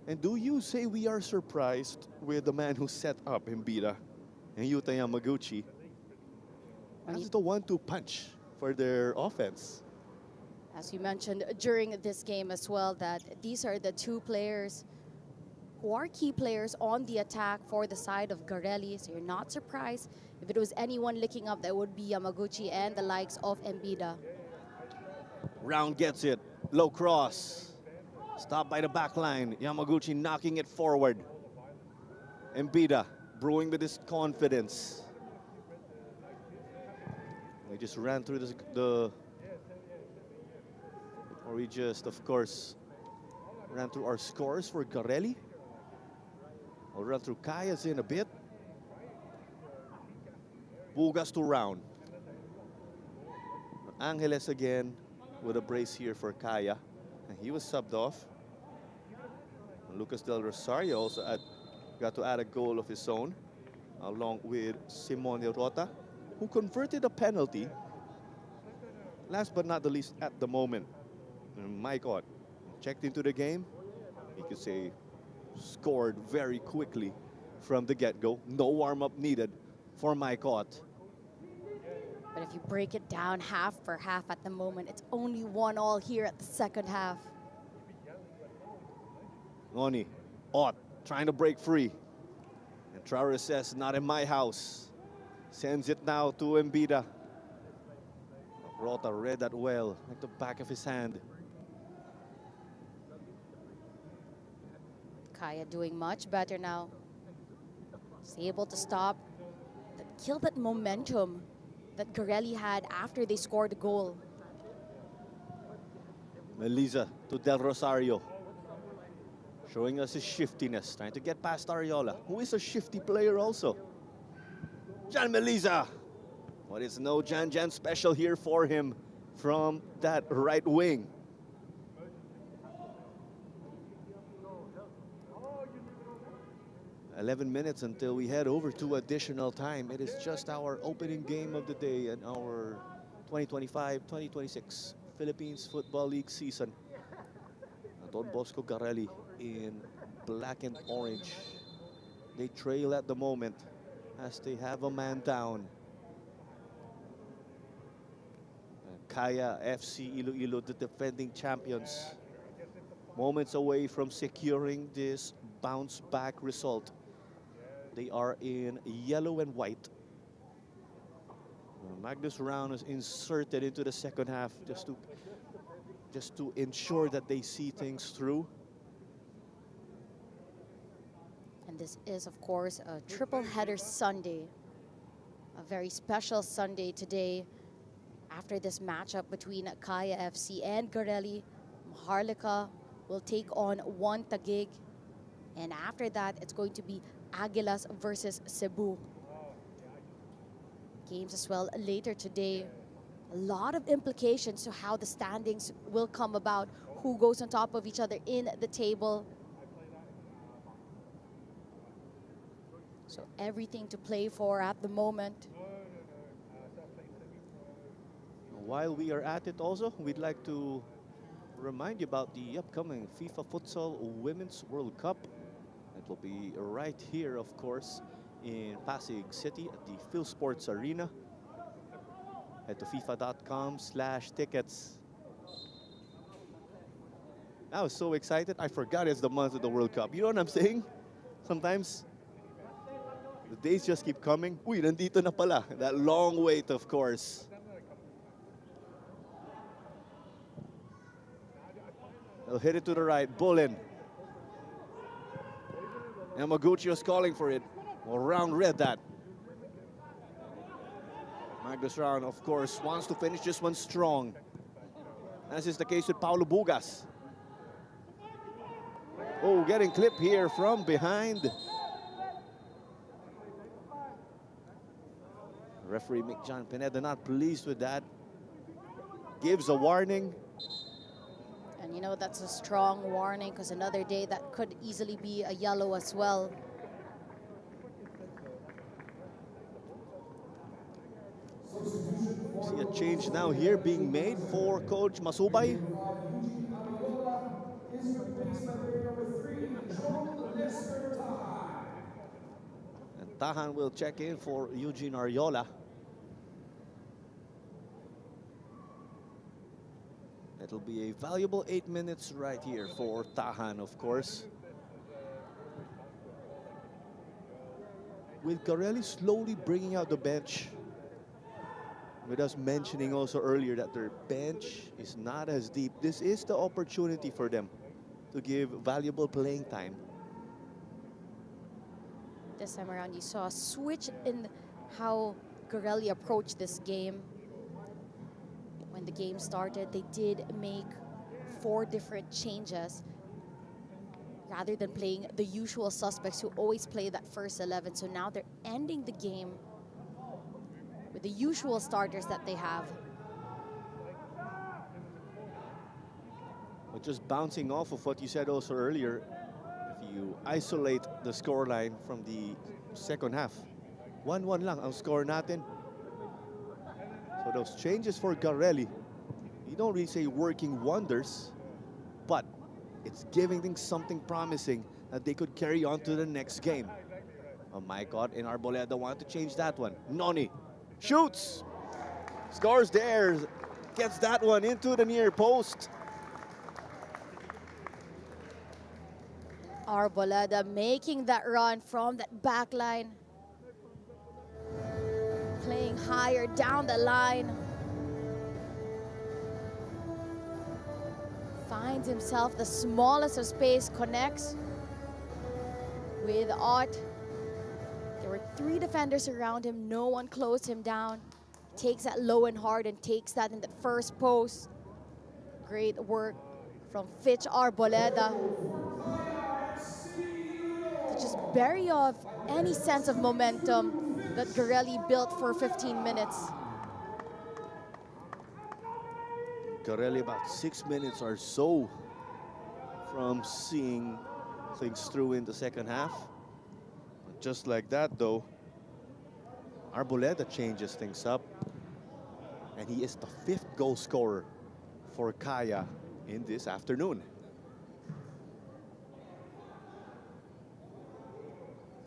And do you say we are surprised with the man who set up Mbida and Yuta Yamaguchi as the 1-2 punch for their offense? As you mentioned during this game as well, that these are the two players who are key players on the attack for the side of Garelli. So you're not surprised if it was anyone licking up, that would be Yamaguchi and the likes of Mbida. Round gets it. Low cross. Stopped by the back line. Yamaguchi knocking it forward. Mbida brewing with his confidence. We just ran through or we just, of course, ran through our scores for Garelli. We'll run through Kaya's in a bit. Bugas to round. Angeles again with a brace here for Kaya. And he was subbed off. And Lucas Del Rosario also got to add a goal of his own, along with Simone Rota, who converted a penalty. Last but not the least at the moment, Mike Ott checked into the game. You could say scored very quickly from the get-go. No warm-up needed for Mike Ott. But if you break it down half for half at the moment, it's only 1-1 here at the second half. Noni, Ott trying to break free. And Traore says, not in my house. Sends it now to Mbida. Rota read that well, like the back of his hand. Kaya doing much better now. He's able to stop, kill that momentum that Garelli had after they scored the goal. Melisa to Del Rosario. Showing us his shiftiness, trying to get past Ariola, who is a shifty player also. Jan Melisa. But it's no Jan special here for him from that right wing. 11 minutes until we head over to additional time. It is just our opening game of the day and our 2025-2026 Philippines Football League season. Don Bosco Garelli in black and orange. They trail at the moment as they have a man down. Kaya FC Iloilo, the defending champions, moments away from securing this bounce back result. They are in yellow and white. Magnus Round is inserted into the second half just to ensure that they see things through. And this is, of course, a triple header Sunday. A very special Sunday today. After this matchup between Kaya FC and Garelli, Maharlika will take on One Taguig. And after that, it's going to be Aguilas versus Cebu. Games as well later today. A lot of implications to how the standings will come about, who goes on top of each other in the table. So everything to play for at the moment. While we are at it also, we'd like to remind you about the upcoming FIFA Futsal Women's World Cup. It will be right here, of course, in Pasig City at the Phil Sports Arena. Head to FIFA.com/tickets. I was so excited, I forgot it's the month of the World Cup. You know what I'm saying? Sometimes the days just keep coming. Uy, nandito na pala. That long wait, of course. They'll hit it to the right. Bullen. Yamaguchi was calling for it. Well, Round read that. Magnus Round, of course, wants to finish this one strong, as is the case with Paulo Bugas. Oh, getting clipped here from behind. Referee Mick John Pineda not pleased with that. Gives a warning. And you know, that's a strong warning because another day that could easily be a yellow as well. See a change now here being made for Coach Masubay. Is replaced by player number 3, Joel Lester Tahan. And Tahan will check in for Eugene Ariola. It'll be a valuable 8 minutes right here for Tahan, of course. With Garelli slowly bringing out the bench, with us mentioning also earlier that their bench is not as deep, this is the opportunity for them to give valuable playing time. This time around, you saw a switch in how Garelli approached this game. When the game started, they did make 4 different changes rather than playing the usual suspects who always play that first 11. So now they're ending the game with the usual starters that they have. But just bouncing off of what you said also earlier, if you isolate the scoreline from the second half, 1-1 lang ang score natin. So those changes for Garelli, you don't really say working wonders, but it's giving them something promising that they could carry on to the next game. Oh my God, and Arboleda want to change that one. Noni shoots, scores there, gets that one into the near post. Arboleda making that run from that back line. Playing higher down the line. Finds himself the smallest of space, connects with Ott. There were 3 defenders around him, no one closed him down. Takes that low and hard and takes that in the first post. Great work from Fitch Arboleda to just bury off any sense of momentum that Garelli built for 15 minutes. Garelli about 6 minutes or so from seeing things through in the second half. Just like that though, Arboleda changes things up. And he is the 5th goal scorer for Kaya in this afternoon.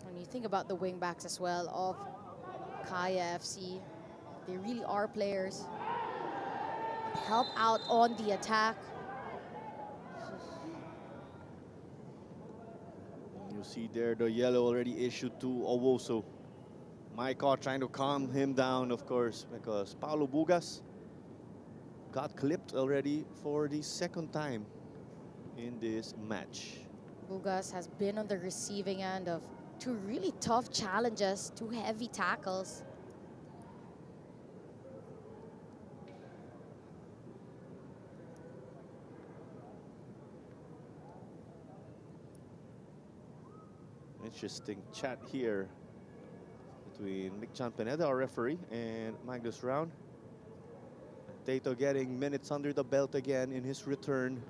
When you think about the wingbacks as well of Kaya FC, they really are players. Help out on the attack. You see there the yellow already issued to Owoso. Maika trying to calm him down, of course, because Paulo Bugas got clipped already for the 2nd time in this match. Bugas has been on the receiving end of 2 really tough challenges, 2 heavy tackles. Interesting chat here between Mick Chan Pineda, our referee, and Magnus Round. Tato getting minutes under the belt again in his return.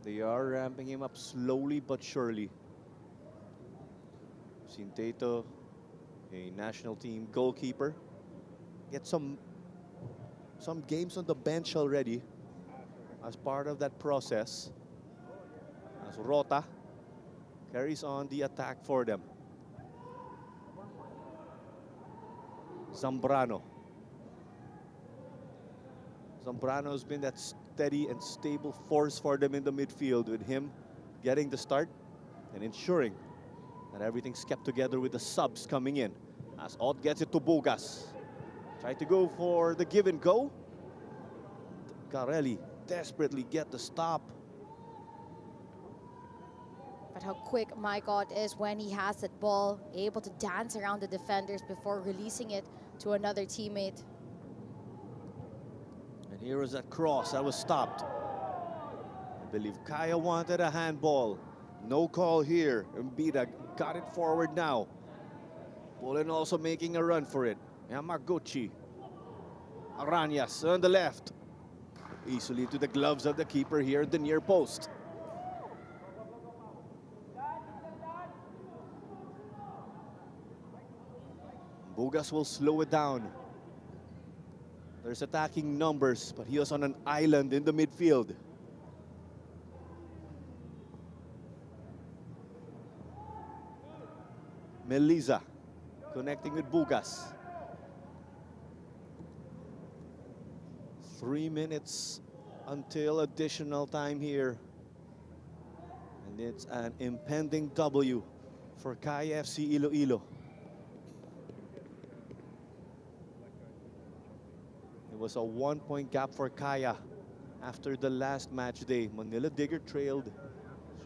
They are ramping him up slowly but surely. Seen Tato, a national team goalkeeper, get some games on the bench already as part of that process. As Rota carries on the attack for them. Zambrano. Zambrano's been that steady and stable force for them in the midfield, with him getting the start and ensuring that everything's kept together with the subs coming in. As Ott gets it to Bugas. Try to go for the give and go. Garelli desperately get the stop. But how quick Maikot is when he has that ball, able to dance around the defenders before releasing it to another teammate. And here was that cross that was stopped. I believe Kaya wanted a handball. No call here. Mbida got it forward now. Poland also making a run for it. Yamaguchi. Aranyas on the left. easily to the gloves of the keeper here at the near post. Bugas will slow it down. There's attacking numbers, but he was on an island in the midfield. Melisa connecting with Bugas. 3 minutes until additional time here. And it's an impending W for KFC Iloilo. It was a 1-point gap for Kaya after the last match day. Manila Digger trailed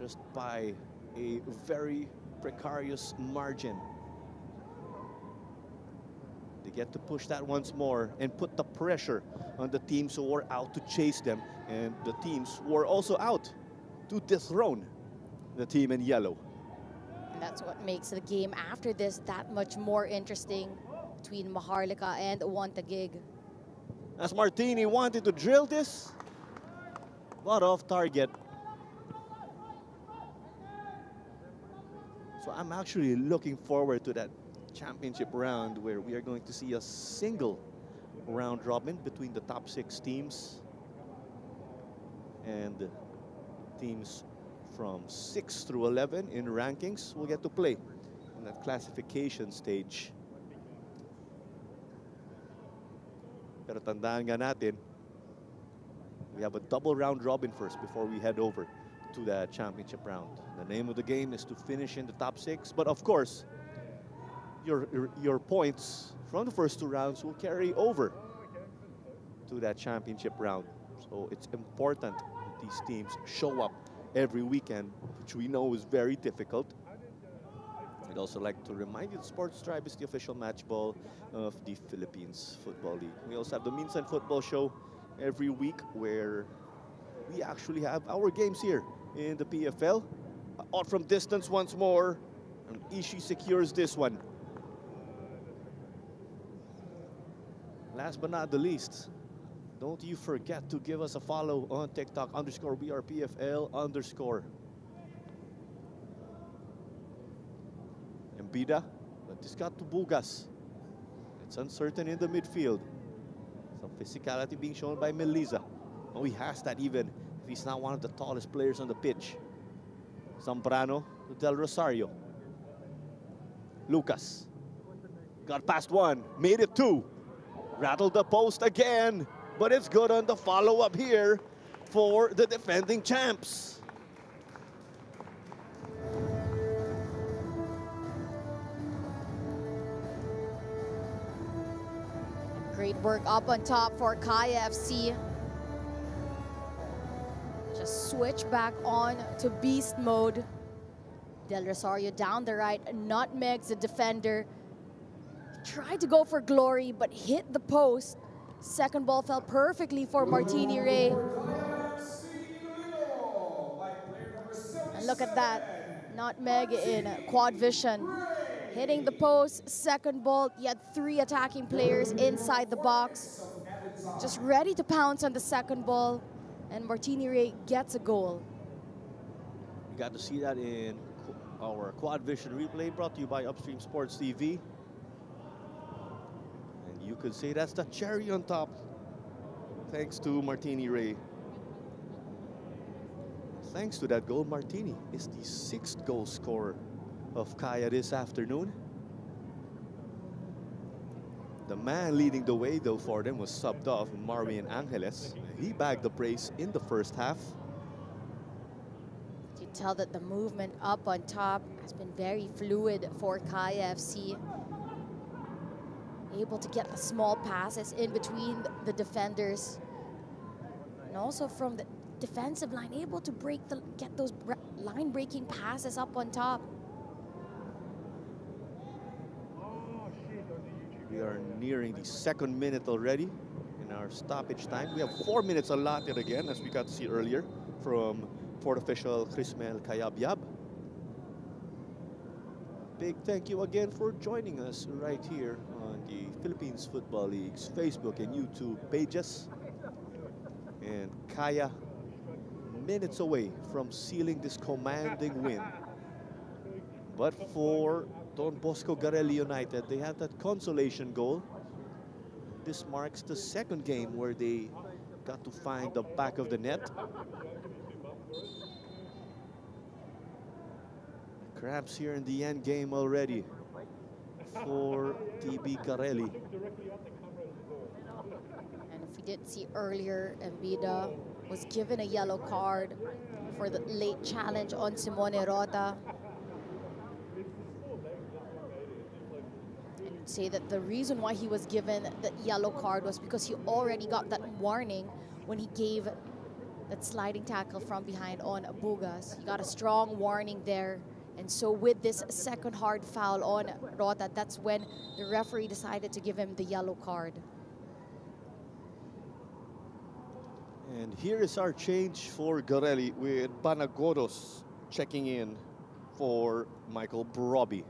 just by a very precarious margin. They get to push that once more and put the pressure on the teams who were out to chase them, and the teams who are also out to dethrone the team in yellow. And that's what makes the game after this that much more interesting between Maharlika and Taguig. As Martini wanted to drill this, but off target. So I'm actually looking forward to that championship round where we are going to see a single round robin between the top 6 teams and teams from 6 through 11 in rankings will get to play in that classification stage. Pero tandaan nga natin, we have a double round robin first before we head over to the championship round. The name of the game is to finish in the top 6, but of course, your points from the first 2 rounds will carry over to that championship round. So it's important that these teams show up every weekend, which we know is very difficult. I'd also like to remind you that Sports Tribe is the official match ball of the Philippines Football League. We also have the Minsan Football Show every week where we actually have our games here in the PFL. Out from distance once more, and Ishii secures this one. Last but not the least, don't you forget to give us a follow on TikTok _BRPFL_. Embida, but this got to Bugas. It's uncertain in the midfield. Some physicality being shown by Melisa. Oh, he has that even if he's not one of the tallest players on the pitch. Zambrano to Del Rosario. Lucas got past 1, made it 2. Rattled the post again, but it's good on the follow-up here for the defending champs. Great work up on top for Kaya FC. Just switch back on to beast mode. Del Rosario down the right, nutmegs the defender. Tried to go for glory, but hit the post. Second ball fell perfectly for Martini Ray. And look at that, nutmeg in quad vision. Hitting the post, second ball, you had 3 attacking players inside the box. Just ready to pounce on the second ball, and Martini Ray gets a goal. You got to see that in our quad vision replay brought to you by Upstream Sports TV. And you could say that's the cherry on top, thanks to Martini Ray. Thanks to that goal, Martini is the 6th goal scorer of Kaya this afternoon. The man leading the way, though, for them was subbed off, Marvin Angeles. He bagged the brace in the first half. You tell that the movement up on top has been very fluid for Kaya FC. Able to get the small passes in between the defenders. And also from the defensive line, able to get those line-breaking passes up on top. We are nearing the 2nd minute already in our stoppage time. We have 4 minutes allotted again, as we got to see earlier from fourth official Crismel Cayabyab. Big thank you again for joining us right here on the Philippines Football League's Facebook and YouTube pages. And Kaya, minutes away from sealing this commanding win. But for Don Bosco Garelli United, they have that consolation goal. This marks the second game where they got to find the back of the net. Cramps here in the end game already for TB Garelli. And if we did see earlier, Embida was given a yellow card for the late challenge on Simone Rota. And you'd say that the reason why he was given the yellow card was because he already got that warning when he gave that sliding tackle from behind on Bugas. He got a strong warning there. And so with this second hard foul on Rota, that's when the referee decided to give him the yellow card. And here is our change for Garelli with Panagodos checking in for Michael Brobby.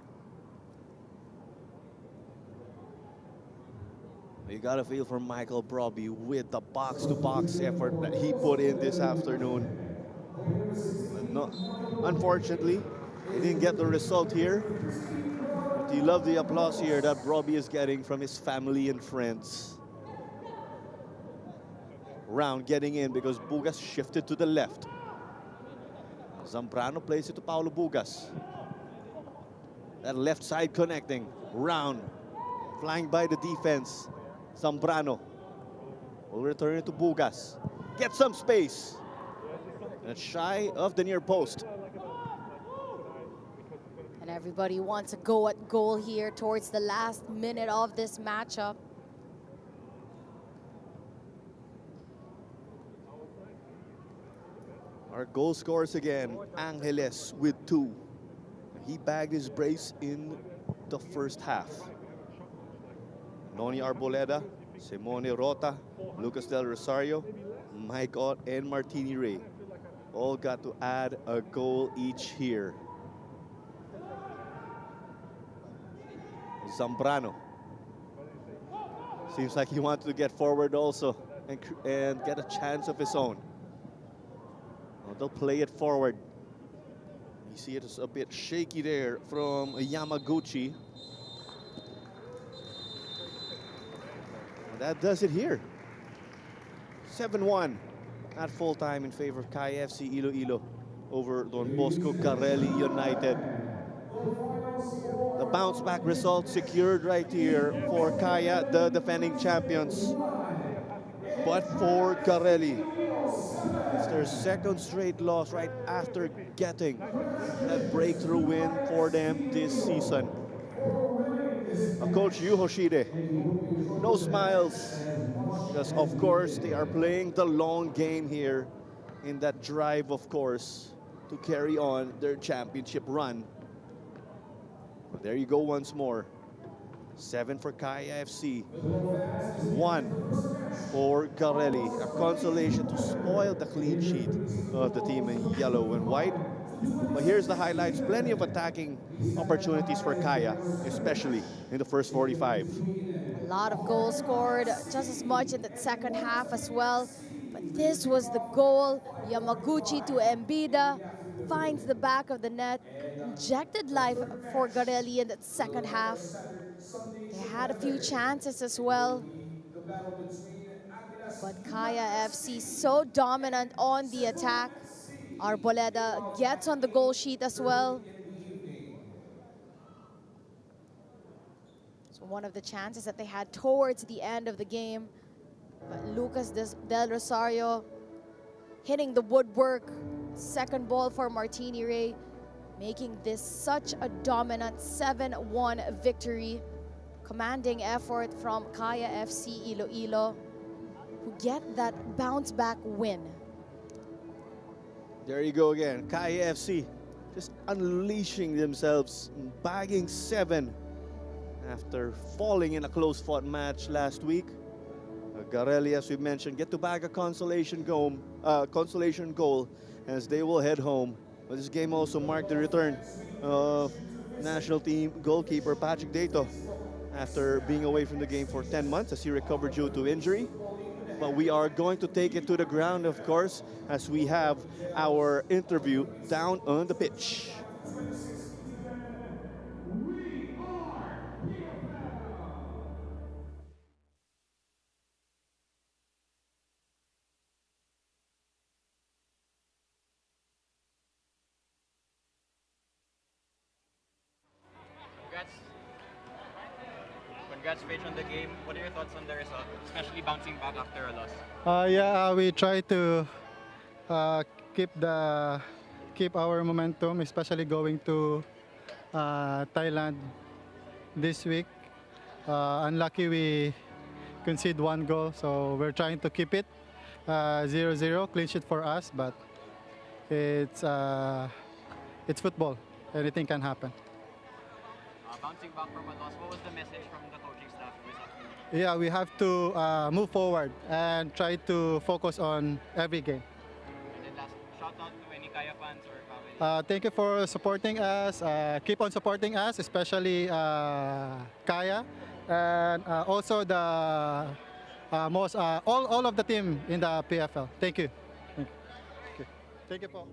You gotta feel for Michael Brobby with the box-to-box effort that he put in this afternoon. But no, unfortunately, he didn't get the result here. But he loved the applause here that Brobby is getting from his family and friends. Round getting in because Bugas shifted to the left. Zambrano plays it to Paulo Bugas. That left side connecting. Round flying by the defense. Zambrano will return it to Bugas. Get some space. And shy of the near post. And everybody wants a go at goal here towards the last minute of this matchup. Our goal scorers again, Angeles with 2. He bagged his brace in the first half. Noni Arboleda, Simone Rota, Lucas Del Rosario, Mike Ott, and Martini Ray all got to add a goal each here. Zambrano. Seems like he wanted to get forward also and get a chance of his own. Well, they'll play it forward. You see it is a bit shaky there from Yamaguchi. And that does it here. 7-1 at full time in favor of KFC Iloilo over Don Bosco Garelli United. The bounce back result secured right here for Kaya, the defending champions. But for Garelli, it's their second straight loss right after getting that breakthrough win for them this season. Coach Yu Hoshide, no smiles, because of course they are playing the long game here in that drive, of course, to carry on their championship run. But there you go once more. 7 for Kaya FC, 1 for Garelli. A consolation to spoil the clean sheet of the team in yellow and white. But here's the highlights. Plenty of attacking opportunities for Kaya, especially in the first 45. A lot of goals scored, just as much in the second half as well. But this was the goal. Yamaguchi to Embida, finds the back of the net, injected life for Garelli in that second half. They had a few chances as well. But Kaya FC so dominant on the attack. Arboleda gets on the goal sheet as well. So one of the chances that they had towards the end of the game. But Lucas Del Rosario hitting the woodwork. Second ball for Martini Ray, making this such a dominant 7-1 victory. Commanding effort from Kaya FC Iloilo, who get that bounce back win. There you go again. Kaya FC just unleashing themselves, bagging 7 after falling in a close-fought match last week. Garelli, as we mentioned, get to bag a consolation goal as they will head home. But this game also marked the return of national team goalkeeper Patrick Dato after being away from the game for 10 months as he recovered due to injury. But we are going to take it to the ground, of course, as we have our interview down on the pitch. Congrats. Congrats, Paige, on the game. What are your thoughts on the result, especially bouncing back after a loss? We try to uh, keep the keep our momentum, especially going to Thailand this week. Unlucky we concede one goal, so we're trying to keep it 0-0, clean sheet for us, but it's football. Anything can happen. Bouncing back from a loss, what was the message from the coaching staff this afternoon? Yeah, we have to move forward and try to focus on every game. And then last, shout out to any Kaya fans or family. Thank you for supporting us. Keep on supporting us, especially Kaya, and also the all of the team in the PFL. Thank you. Thank you. Okay. Thank you, Paul.